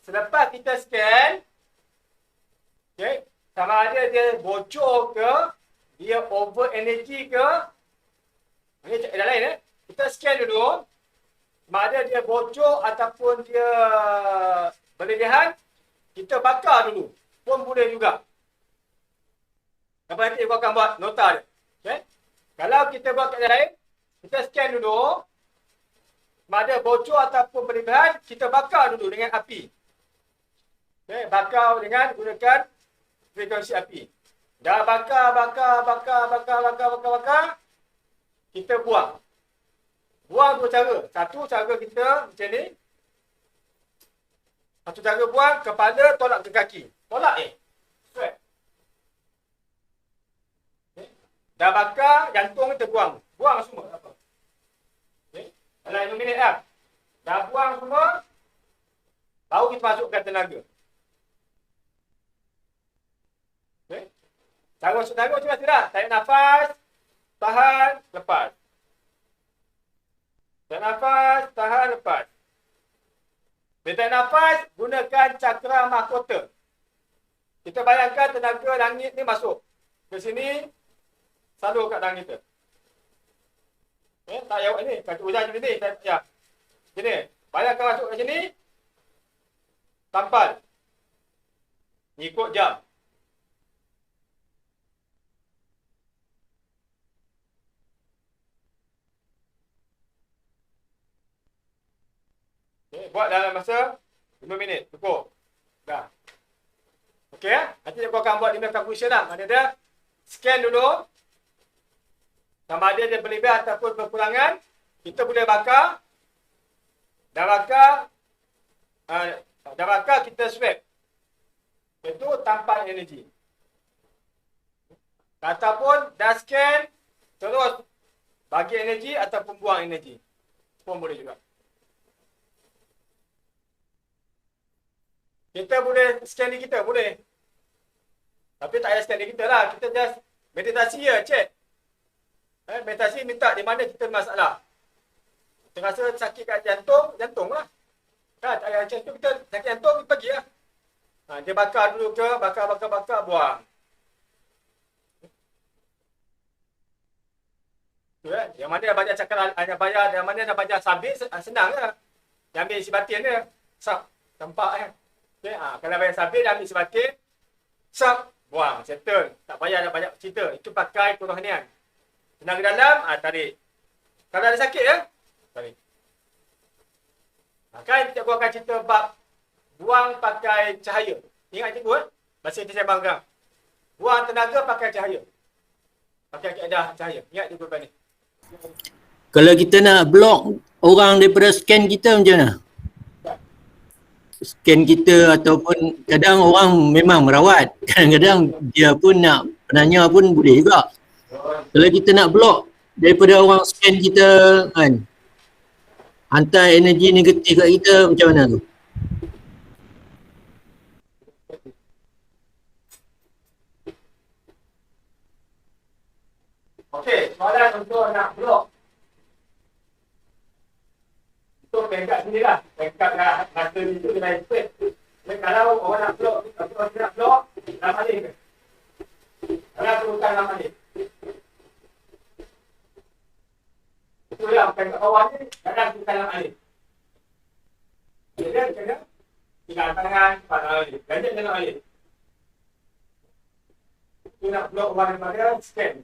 selepas kita scan, okay, sama ada dia bocor ke, dia over energy ke, ini dah lain kita scan dulu, sama ada dia bocor ataupun dia berlebihan, kita bakar dulu, pun boleh juga. Apa nanti aku akan buat nota dia. Okay? Kalau kita buat kat lain, kita scan dulu. Ada bocor ataupun berlebihan, kita bakar dulu dengan api. Okay? Bakar dengan gunakan frekuensi api. Dah bakar. Kita buang. Buang dua cara. Satu cara kita macam ni. Satu cara buang, kepala tolak ke kaki. Tolak Straight. Okay. Dah bakar, jantung kita buang. Buang semua. Okay. Dalam 5 minit lah. Dah buang semua, baru kita masukkan tenaga. Okay. Cara masuk tenaga macam mana dah? Tarik nafas, tahan, lepas. Tarik nafas, tahan, lepas. Bila tarik nafas, gunakan cakra mahkota. Kita bayangkan tenaga langit ni masuk ke sini, salur kat tangan kita. Tak payah buat ni. Kaki uzan macam ni. Ya. Sini. Bayangkan masuk kat sini, tampal. Ikut jam. Okay, buat dalam masa 5 minit. Cukup. Dah. Okey ya. Nanti aku akan buat 5 conclusion lah. Mana dia? Scan dulu. Sama ada dia berlebih ataupun berkurangan. Kita boleh bakar. Dah bakar kita swab. Itu tanpa energi. Ataupun dah scan, terus bagi energi ataupun buang energi. Pun boleh juga. Kita boleh scan diri kita, boleh. Tapi tak payah scan diri kita lah. Kita just meditasi je, check. Meditasi minta di mana kita masalah. Kita rasa sakit kat jantung, jantung lah. Tak payah macam tu, kita sakit jantung, kita pergi lah. Dia bakar dulu ke, bakar, buang. Tu kan? Yang mana dah baca cakap, yang mana dah baca sabit, senang lah. Dia ambil isi batin dia. Sap, tempat kan. Okay, kalau bayar sabit, dah ambil isi batin. Sap, buang, settle. Tak payah dah banyak cerita. Itu pakai kerohanian. Tenaga dalam, tarik. Kalau ada sakit ya, tarik. Kan cikgu akan cerita bab buang pakai cahaya. Ingat cikgu Masih kita sembang sekarang. Buang tenaga pakai cahaya. Pakai kaedah cahaya. Ingat cikgu lepas ni. Kalau kita nak block orang daripada scan kita macam mana? Scan kita ataupun kadang orang memang merawat. Kadang-kadang dia pun nak penanya pun boleh juga. Kalau kita nak block daripada orang scan kita kan, hantar energi negatif kat kita macam mana tu? Okey, soalan untuk nak block. Itu pengkat sini lah. Pengkat lah. Masa ni tu kena expert. Kalau orang nak block, orang nak block, dah balik ke? Kalau turunkan dah balik. Itu lah, pengkat bawah ni, kadang turunkan dah balik. Dia kena tinggal tangan, pada balik. Ganjil kena balik. Itu nak block orang daripada scan.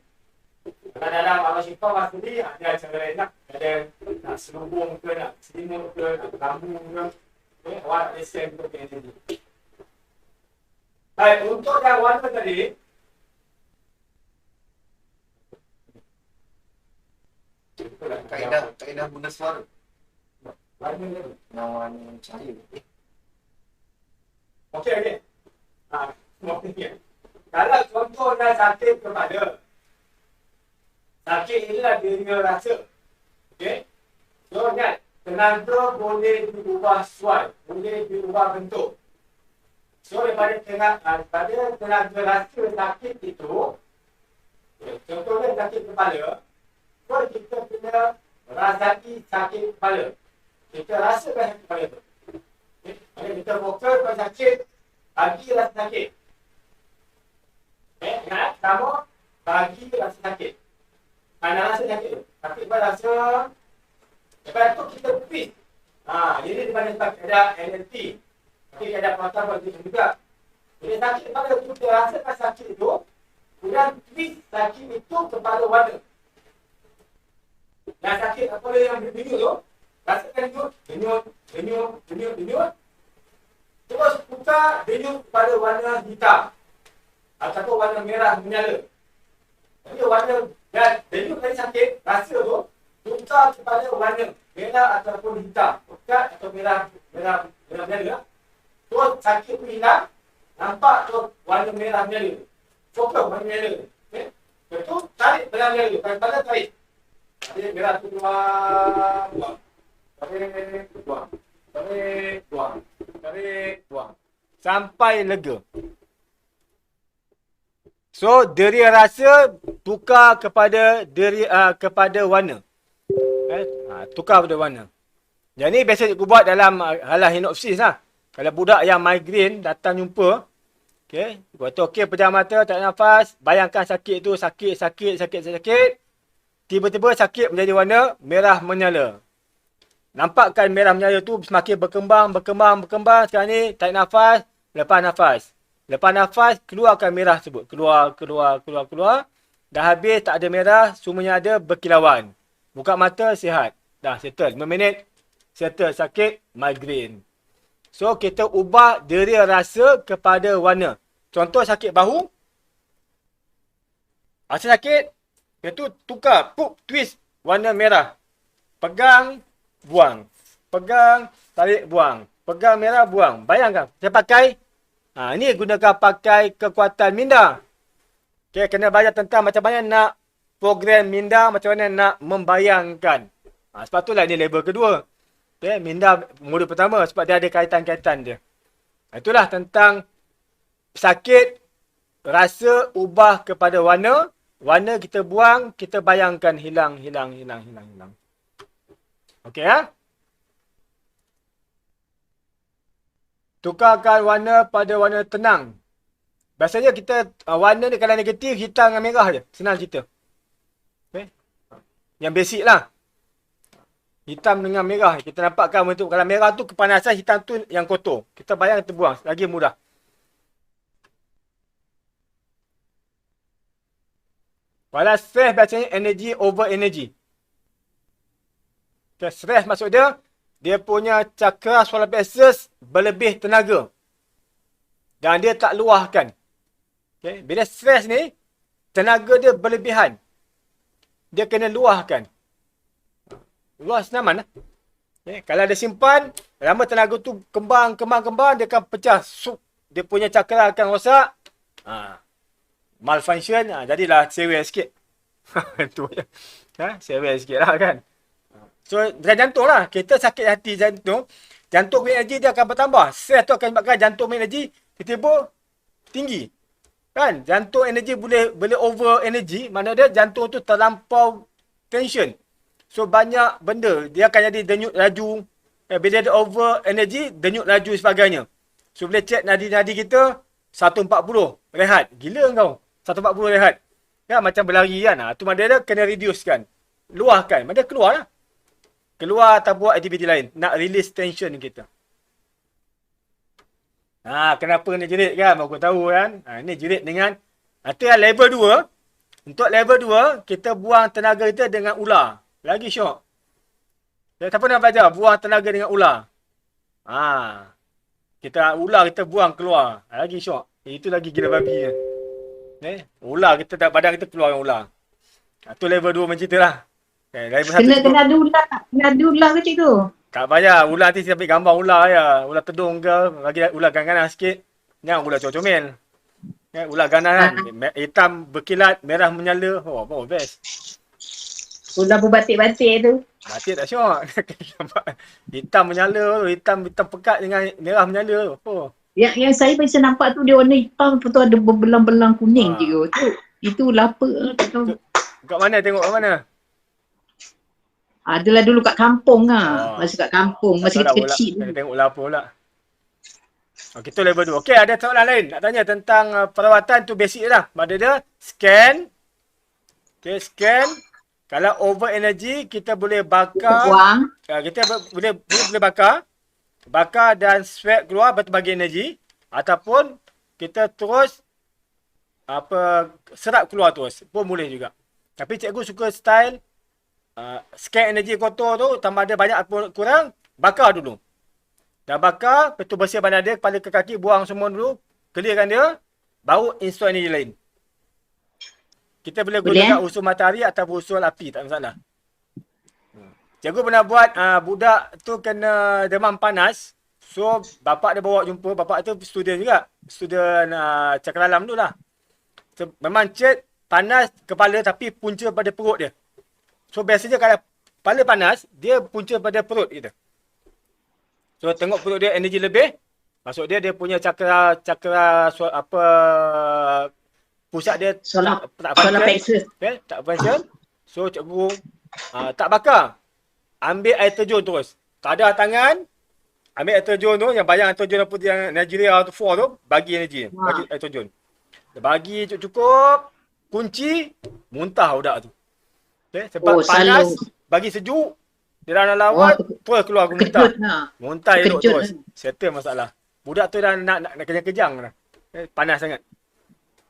Dalam Allah Syifa masa ni ada cara lain nak. Ada nak selubung ke, nak selimut ke, nak lambu ke. Awak nak lesen untuk energi. Baik, untuk yang warna tadi. Kaedah guna suara. Warna ni. Nawan cahaya. Okey. Semua fikir. Kalau contohnya sakit kepala. Sakit inilah dia rasa. Okey. So ingat, tenaga boleh diubah suai, boleh diubah bentuk. So daripada tenaga rasa sakit itu, contohnya sakit kepala, so kita kena rasai sakit kepala. Kita rasakan sakit kepala tu. Okay. Kita fokus pada sakit, bagi rasa sakit. Ingat, kamu bagi rasa sakit. Anda rasa sakit tu. Tapi pada rasa, lepas tu kita twist. Jadi di mana ada NLP. Tapi ada pengawasan bagi juga. Jadi sakit pada tu, kita rasakan sakit itu, kemudian twist sakit itu kepada warna. Yang sakit kepala yang berdenyut tu, rasakan denyut. Terus putar denyut pada warna hitam. Ataupun warna merah menyala. Jadi warna dan denyut tadi sakit, rasa tu, putar kepada warna merah ataupun hitam. Pekat atau merah menyala. Terus sakit tu hilang. Nampak tu warna merah menyala. Fokus warna menyala. Okay. Lepas tu tarik benang menyala. Kadang-kadang tarik. Tarik merah tu keluar. Buang. Tarik. Buang. Tarik. Buang. Tarik. Buang. Sampai lega. So, deria rasa tukar kepada kepada warna. Tukar pada warna. Yang ni biasa cikgu buat dalam halah hinopsis lah. Kalau budak yang migraine datang jumpa, okey, kata okey pejam mata, tarik nafas, bayangkan sakit tu sakit. Tiba-tiba sakit menjadi warna merah menyala. Nampakkan merah menyala tu semakin berkembang. Sekarang ni tarik nafas, lepas nafas. Lepas nafas, keluarkan merah tersebut. Keluar. Dah habis, tak ada merah, semuanya ada berkilauan. Buka mata, sihat. Dah, settle. 5 minit, settle sakit, migraine. So, kita ubah deria rasa kepada warna. Contoh sakit bahu. Rasa sakit, itu tukar, twist, warna merah. Pegang, buang. Pegang, tarik, buang. Pegang merah, buang. Bayangkan, saya pakai, ini gunakan pakai kekuatan minda. Okay, kena belajar tentang macam mana nak program minda, macam mana nak membayangkan. Sebab itulah ini level kedua. Okay, minda modul pertama sebab dia ada kaitan-kaitan dia. Itulah tentang sakit, rasa ubah kepada warna. Warna kita buang, kita bayangkan hilang. Okey ya? Tukarkan warna pada warna tenang. Biasanya kita warna ni kalau negatif, hitam dengan merah je. Senang cerita. Okay? Yang basic lah. Hitam dengan merah. Kita nampakkan bentuk. Kalau merah tu kepanasan, hitam tu yang kotor. Kita bayang, kita buang. Lagi mudah. Kalau stress biasanya energy over energy. Okay, stress maksud dia punya cakra solar plexus berlebih tenaga. Dan dia tak luahkan. Okay, bila stress ni, tenaga dia berlebihan. Dia kena luahkan. Luas senaman lah. Okay, kalau dia simpan, lama tenaga tu kembang, dia akan pecah. Dia punya cakra akan rosak. Malfunction, jadilah sewel sikit. Itu je. Sewel sikit lah kan. So, dengan jantung lah. Kita sakit hati jantung punya energi dia akan bertambah. Stress tu akan menyebabkan jantung punya energi tiba-tiba tinggi. Kan? Jantung energi boleh over energy. Mana dia jantung tu terlampau tension. So, banyak benda. Dia akan jadi denyut laju. Bila dia over energy, denyut laju sebagainya. So, boleh check nadi-nadi kita 140. Rehat. Gila kau. 140 rehat. Ya, macam berlari kan. Tu mana dia kena reduce kan. Luahkan. Mana dia keluar lah. Keluar atau buat aktiviti lain. Nak release tension kita. Kenapa ni jerit kan? Aku tahu kan. Ni jerit dengan. Itu yang level 2. Untuk level 2, kita buang tenaga kita dengan ular. Lagi syok. Siapa nak belajar? Buang tenaga dengan ular. Ular kita buang keluar. Lagi syok. Itu lagi gila babi kan. Ular kita tak badan kita keluar dengan ular. Tu level 2 macam cerita lah. Kena ada ular ke cikgu? Tak payah. Ular nanti saya ambil gambar ular je. Ular tedung ke. Bagi ular ganas sikit. Jangan ular comel. Ular ganas kan. Hitam berkilat. Merah menyala. Best. Ular berbatik-batik tu. Batik tak syok. Hitam menyala tu. Hitam pekat dengan merah menyala tu. Yang saya biasa nampak tu dia warna hitam. Lepas tu ada berbelang-belang kuning cikgu. Itu apa? Kat mana tengok kat mana? Adalah dulu kat kampung lah. Masa kat kampung. Masa kita kecil. Kena tengok lapar pula. Kita level 2. Okey, ada soalan lain. Nak tanya tentang perawatan tu basic lah. Pada dia scan. Okey, scan. Kalau over energy, kita boleh bakar. Buang. Kita boleh bakar. Bakar dan sweat keluar bagi energi. Ataupun kita terus serap keluar terus. Pun boleh juga. Tapi cikgu suka style scan energi kotor tu, tambah ada banyak ataupun kurang, bakar dulu. Dah bakar, lepas tu bersih badan dia, kepala ke kaki, buang semua dulu, clearkan dia, baru install energi lain. Kita boleh gunakan usul matahari atau usul api, tak masalah. Cikgu pernah buat budak tu kena demam panas, So, bapak dia bawa jumpa, bapak tu student juga. Student cakram tu lah. So, memang cik panas kepala tapi punca pada perut dia. So, biasanya kalau kepala panas, dia punca pada perut kita. So, tengok perut dia energi lebih. Maksud dia punya cakra pusat dia Solar tak solar function. plexus. Okay, tak function. So, cikgu tak bakar. Ambil air terjun terus. Tadah tangan, ambil air terjun tu, yang bayang air terjun apa tu, yang Nigeria tu 4 tu, bagi energi. Bagi air terjun. Dia bagi cukup, kunci, muntah budak tu. Okay, sebab panas, bagi sejuk, dia dah nak lawan, terus keluar muntah. Terkejut Muntah elok Terkejut terus. Settle masalah. Budak tu dah nak kejang-kejang dah. Panas sangat.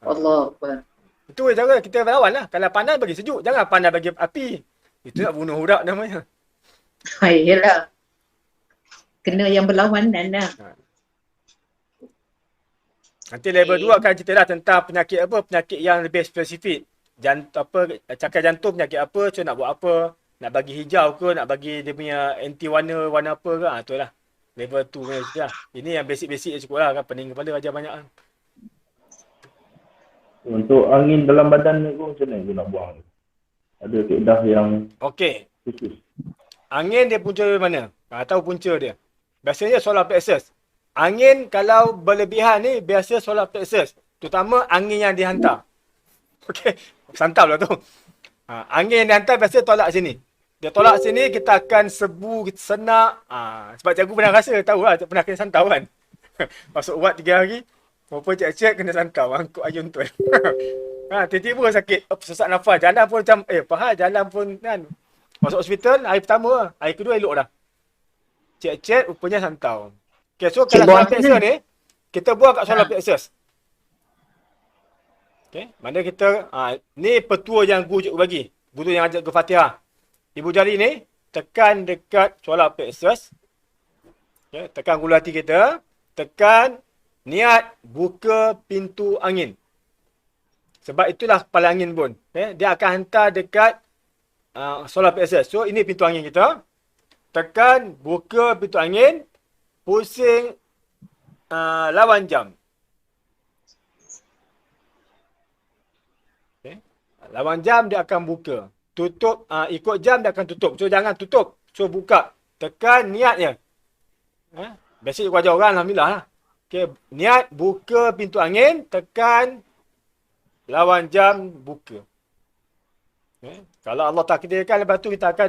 Allah Akbar. Itu cara kita berlawan lah. Kalau panas bagi sejuk, jangan panas bagi api. Itu nak bunuh budak namanya. Yelah. Kena yang berlawan dan Nanti level 2 akan cerita lah tentang penyakit apa, penyakit yang lebih spesifik. Cakar jantung penyakit apa, so nak buat apa, nak bagi hijau ke, nak bagi dia punya anti warna apa ke, tu lah. Level 2 punya cerita lah. Ini yang basic-basic cukup lah kan, pening kepala ajar banyak kan. Untuk angin dalam badan ni pun macam mana tu nak buang? Ada kaedah yang Okey. khusus. Angin dia punca dari mana? Tahu punca dia. Biasanya solar plexus. Angin kalau berlebihan ni biasa solar plexus. Terutama angin yang dihantar. Okey. Santap lah tu. Angin yang dihantar biasa tolak sini. Dia tolak sini, kita akan sebu, kita senak. Sebab cikgu pernah rasa, tahu lah. Pernah kena santau kan. Masuk ubat 3 hari. Berapa cek-cek kena santau. Angkut ayun tu. Tiba-tiba sakit. Sesak nafas. Jalan pun macam, pahal jalan pun kan. Masuk hospital, hari pertama. Hari kedua elok dah. Cek-cek, rupanya santau. Okay, so kalau solar plexus ni, kita buang kat solar plexus. Okay, mana kita, ni petua yang guru cikgu bagi. Guru yang ajak ke Fatihah. Ibu jari ni, tekan dekat solar plexus. Okay, tekan gula hati kita. Tekan, niat buka pintu angin. Sebab itulah kepala angin pun. Okay, dia akan hantar dekat solar plexus. So, ini pintu angin kita. Tekan, buka pintu angin. Pusing lawan jam. Okay. Lawan jam dia akan buka. Tutup, ikut jam dia akan tutup. So jangan tutup. So buka. Tekan niatnya. Biasa ikut ajar orang, alhamdulillah lah. Okay. Niat buka pintu angin. Tekan lawan jam buka. Okay. Kalau Allah takdirkan, lepas tu kita akan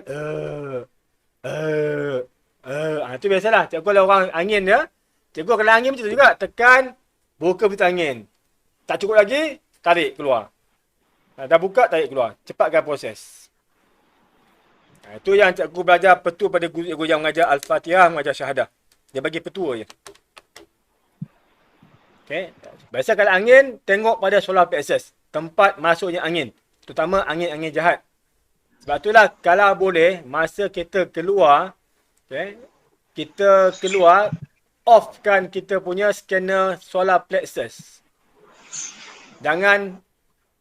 itu biasalah. Cikgu kalau orang angin dia, cikgu kalau angin macam tu juga. Tekan, buka pintu angin. Tak cukup lagi, tarik keluar. Dah buka, tarik keluar. Cepatkan proses. Itu yang cikgu belajar petua pada guru-guru yang mengajar Al-Fatihah, mengajar syahadah. Dia bagi petua je. Okay. Biasa kalau angin, tengok pada solar plexus. Tempat masuknya angin. Terutama angin-angin jahat. Sebab itulah kalau boleh, masa kita keluar, okay, kita keluar, offkan kita punya scanner solar plexus. Jangan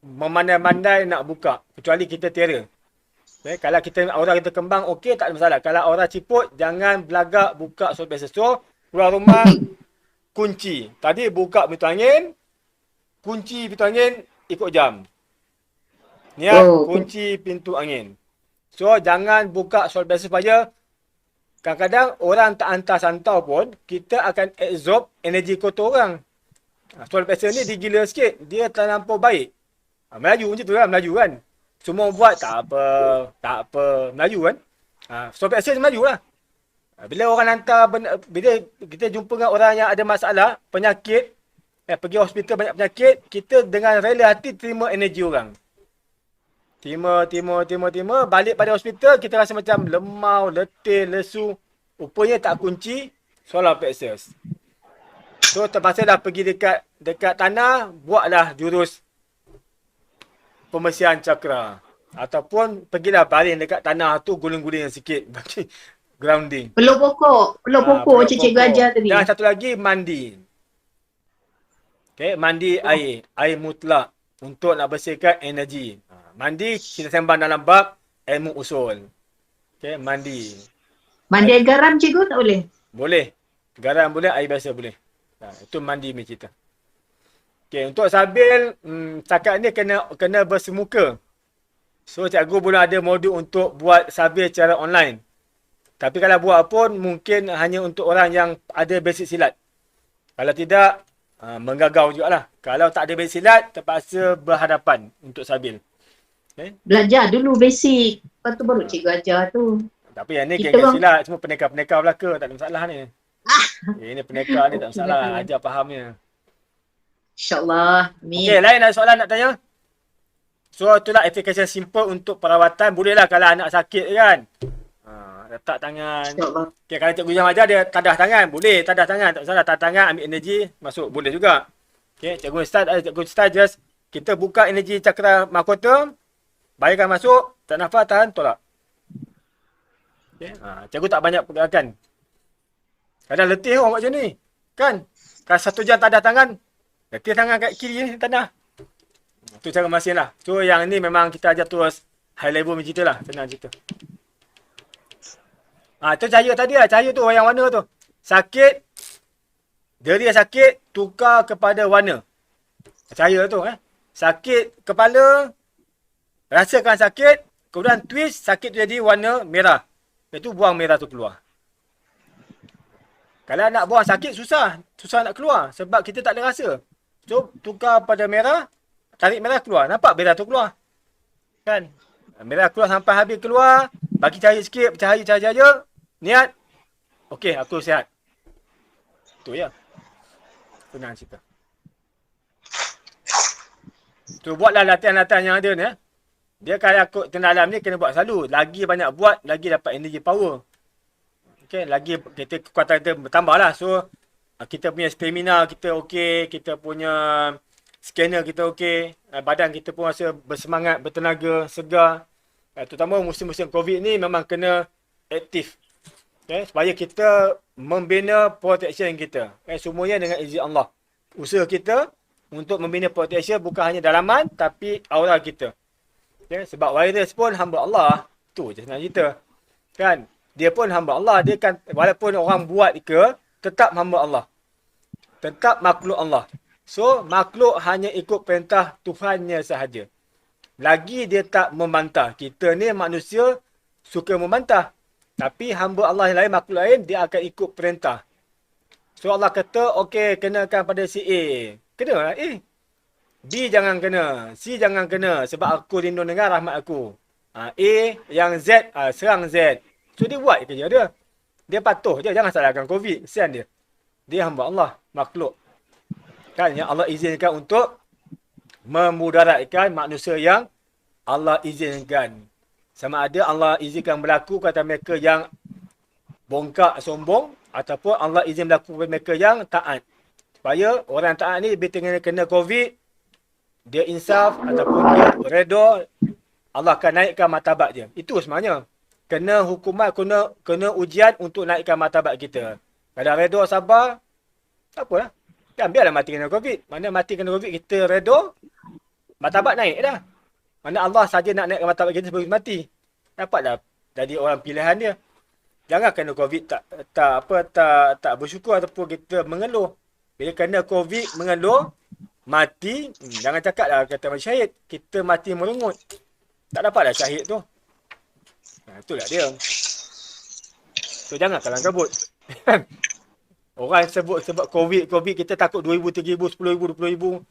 memandai-mandai nak buka. Kecuali kita terror. Okay, kalau kita aura kita kembang, okey, tak ada masalah. Kalau aura ciput, jangan belagak buka solar plexus. So, keluar rumah, kunci. Tadi buka pintu angin, kunci pintu angin, ikut jam. Niat, kunci pintu angin. So, jangan buka solar plexus supaya kadang-kadang orang tak hantar santau pun, kita akan absorb energi kotor orang. Solar plexus ni dia gila sikit. Dia terlampau baik. Melaju macam tu lah, melaju kan. Semua buat tak apa. Melaju kan. Solar plexus melaju lah. Bila orang hantar, bila kita jumpa dengan orang yang ada masalah, penyakit, pergi hospital banyak penyakit, kita dengan rela hati terima energi orang. Terima, balik pada hospital, kita rasa macam lemau, letih, lesu. Rupanya tak kunci solar plexus. So, terpaksa dah pergi dekat tanah, buatlah jurus pembersihan cakra. Ataupun pergilah baring dekat tanah tu, guling-guling sikit. Bagi grounding. Peluk pokok macam cikgu ajar tadi. Dan satu lagi, mandi. Okay, mandi air. Air mutlak. Untuk nak bersihkan energi. Mandi, kita sembang dalam bab ilmu usul. Okay, mandi. Mandi air garam cikgu tak boleh? Boleh. Garam boleh, air biasa boleh. Itu mandi punya cerita. Okey, untuk sabil, setakat ni kena bersemuka. So, cikgu boleh ada modul untuk buat sabil secara online. Tapi kalau buat pun, mungkin hanya untuk orang yang ada basic silat. Kalau tidak, menggagau jugalah. Kalau tak ada basic silat, terpaksa berhadapan untuk sabil. Okay? Belajar dulu basic. Lepas tu baru cikgu ajar tu. Tapi yang ni Kita geng-geng orang- silat, semua pendekar-pendekar belaka. Tak ada masalah ni. Ini pendekar ni tak masalah. Ajar fahamnya. InsyaAllah. Amin. Okey, lain ada soalan nak tanya? So, itulah application simple untuk perawatan. Bolehlah kalau anak sakit kan. Letak tangan. InsyaAllah. Okay, kalau cikgu yang ajar dia tadah tangan. Boleh tadah tangan. Tak masalah. Tadah tangan, ambil energi, masuk. Boleh juga. Okay, cikgu start just kita buka energi cakra mahkota. Bayarkan masuk. Tak nafas, tahan, tolak. Okay. Cikgu tak banyak pergerakan. Kadang letih orang buat macam ni. Kan? Kalau 1 jam tadah tangan, letih tangan kat kiri ni tadah. Tu cara masing lah. So yang ni memang kita ajar terus high level macam cerita lah. Senang cerita. Tu cahaya tadi lah. Cahaya tu yang warna tu. Sakit. Deria sakit. Tukar kepada warna. Cahaya tu Sakit kepala. Rasakan sakit. Kemudian twist. Sakit tu jadi warna merah. Lepas tu buang merah tu keluar. Kalau nak buang sakit susah. Susah nak keluar. Sebab kita tak ada rasa. So tukar pada merah. Tarik merah keluar. Nampak merah tu keluar? Kan? Merah keluar sampai habis keluar. Bagi cahaya sikit. Cahaya. Niat. Okey, aku sihat. Tu ya. Senang cerita. Tu buatlah latihan-latihan yang ada ni. Dia kalau aku dalam ni kena buat selalu. Lagi banyak buat, lagi dapat energy power. Okey, lagi kita kekuatan kita bertambah lah. So, kita punya stamina kita okey. Kita punya scanner kita okey, badan kita pun rasa bersemangat, bertenaga, segar. Terutama musim-musim COVID ni memang kena aktif. Okay? Supaya kita membina protection kita. Semuanya dengan izin Allah. Usaha kita untuk membina protection bukan hanya dalaman tapi aura kita. Okay? Sebab virus pun hamba Allah. Tu je senang cerita. Kan? Dia pun hamba Allah. Dia kan walaupun orang buat ke, tetap hamba Allah. Tetap makhluk Allah. So, makhluk hanya ikut perintah Tuhannya sahaja. Lagi dia tak membantah. Kita ni manusia suka membantah. Tapi hamba Allah yang lain, makhluk lain, dia akan ikut perintah. So, Allah kata, okey, kenakan pada si A. Kena lah A. B jangan kena. C jangan kena. Sebab aku lindung dengan rahmat aku. A yang Z, serang Z. So, dia buat kerja dia. Dia patuh je. Jangan salahkan COVID. Kesian dia. Dia hamba Allah, makhluk. Kan yang Allah izinkan untuk memudaratkan manusia yang Allah izinkan. Sama ada Allah izinkan berlaku kata mereka yang bongkak sombong ataupun Allah izin berlaku kepada mereka yang taat. Supaya orang taat ni bila kena COVID, dia insaf ataupun dia redha, Allah akan naikkan martabat dia. Itu sebenarnya. Kena hukuman, kena ujian untuk naikkan martabat kita. Kalau redha sabar, tak apalah. Kan biarlah mati kena COVID. Mana mati kena COVID kita redha, martabat naik dah. Mana Allah saja nak naikkan martabat kita sebelum mati. Dapatlah jadi orang pilihan dia. Jangan kena COVID tak bersyukur ataupun kita mengeluh. Bila kena COVID mengeluh, mati, jangan cakaplah kata mati syahid. Kita mati merungut. Tak dapatlah syahid tu. Itulah dia. So jangan kalang kabut. Orang sebut COVID kita takut 2,000, 3,000, 10,000, 20,000.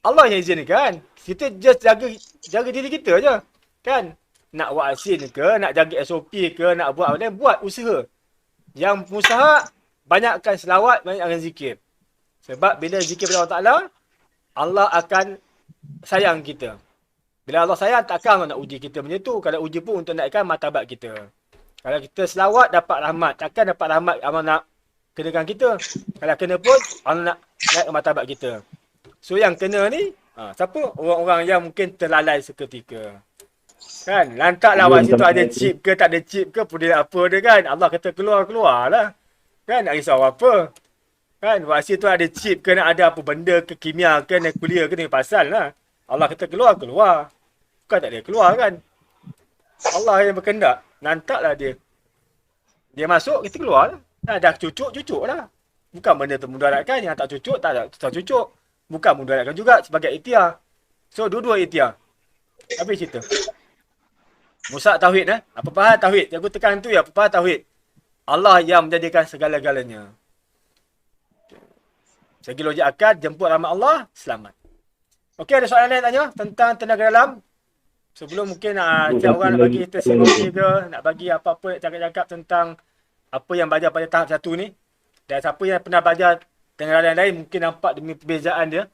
Allah yang izinkan. Kita just jaga diri kita je. Kan? Nak vaksin ke, nak jaga SOP ke, nak buat apa, buat usaha. Yang usaha, banyakkan selawat, banyakkan zikir. Sebab bila zikir kepada Allah Ta'ala, Allah akan sayang kita. Bila Allah sayang, takkan Allah nak uji kita macam tu. Kalau uji pun untuk naikkan martabat kita. Kalau kita selawat, dapat rahmat. Takkan dapat rahmat Allah nak kenakan kita. Kalau kena pun, Allah nak naikkan martabat kita. So yang kena ni, siapa? Orang-orang yang mungkin terlalai seketika. Kan? Lantaklah vaksin tu ada chip ke, tak ada chip ke, pun dia apa dia kan. Allah kata keluar lah. Kan? Nak risau apa. Kan? Vaksin tu ada chip ke, nak ada apa benda ke, kimia ke, nuklear ke, ni pasal lah. Allah kata keluar. Bukan tak dia keluar kan. Allah yang berkendak. Lantaklah dia. Dia masuk, kita keluar lah. Dah cucuk lah. Bukan benda tu mudaratkan. Yang tak cucuk, tak cucuk. Bukan mudaratkan juga sebagai ikhtiar. So, dua-dua ikhtiar. Habis cerita. Musak tauhid Apa hal tauhid? Yang aku tekan tu ya, apa hal tauhid? Allah yang menjadikan segala-galanya. Segi logik akal, jemput rahmat Allah, selamat. Okey, ada soalan lain tanya tentang tenaga dalam? Sebelum mungkin setiap orang nak bagi testimoni ke, nak bagi apa-apa nak cakap-cakap tentang apa yang belajar pada tahap 1 ni. Dan siapa yang pernah belajar tenaga dalam lain, mungkin nampak demi perbezaan dia.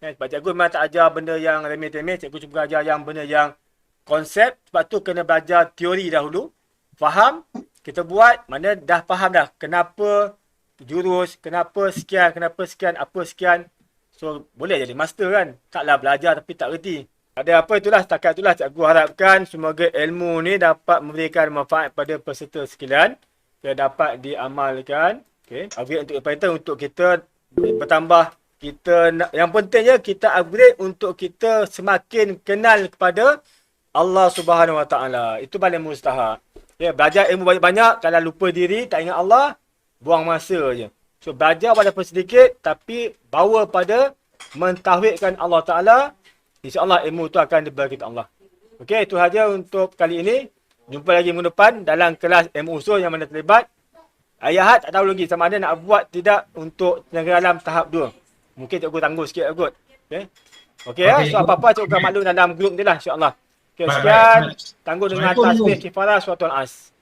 Sebab cikgu memang tak ajar benda yang remeh-temeh, cikgu cuma ajar yang benda yang konsep. Sebab tu kena belajar teori dahulu. Faham, kita buat, mana dah faham dah kenapa jurus, kenapa sekian, apa sekian. So, boleh jadi master kan. Taklah belajar tapi tak reti. Ada apa itulah, setakat itulah cikgu harapkan semoga ilmu ni dapat memberikan manfaat pada peserta sekalian. Dan dapat diamalkan. Okay. Upgrade untuk Python untuk kita bertambah. Yang pentingnya kita upgrade untuk kita semakin kenal kepada Allah Subhanahu Wa Taala. Itu paling mustahak. Ya, belajar ilmu banyak-banyak, kalau lupa diri, tak ingat Allah, buang masa je. So, belajar walaupun sedikit, tapi bawa pada mentauhidkan Allah Ta'ala, insya-Allah ilmu tu akan diberi kita Allah. Okey, itu saja untuk kali ini. Jumpa lagi minggu depan dalam kelas ilmu usul yang mana terlibat. Ayat tak tahu lagi sama ada nak buat tidak untuk tenaga dalam tahap 2. Mungkin cikgu tangguh sikit kot. Okey. Okey, so apa-apa cikgu akan maklum dalam grup ni lah insya-Allah. Okey, sekian. Tangguh dengan tasbih kifarah suatu as.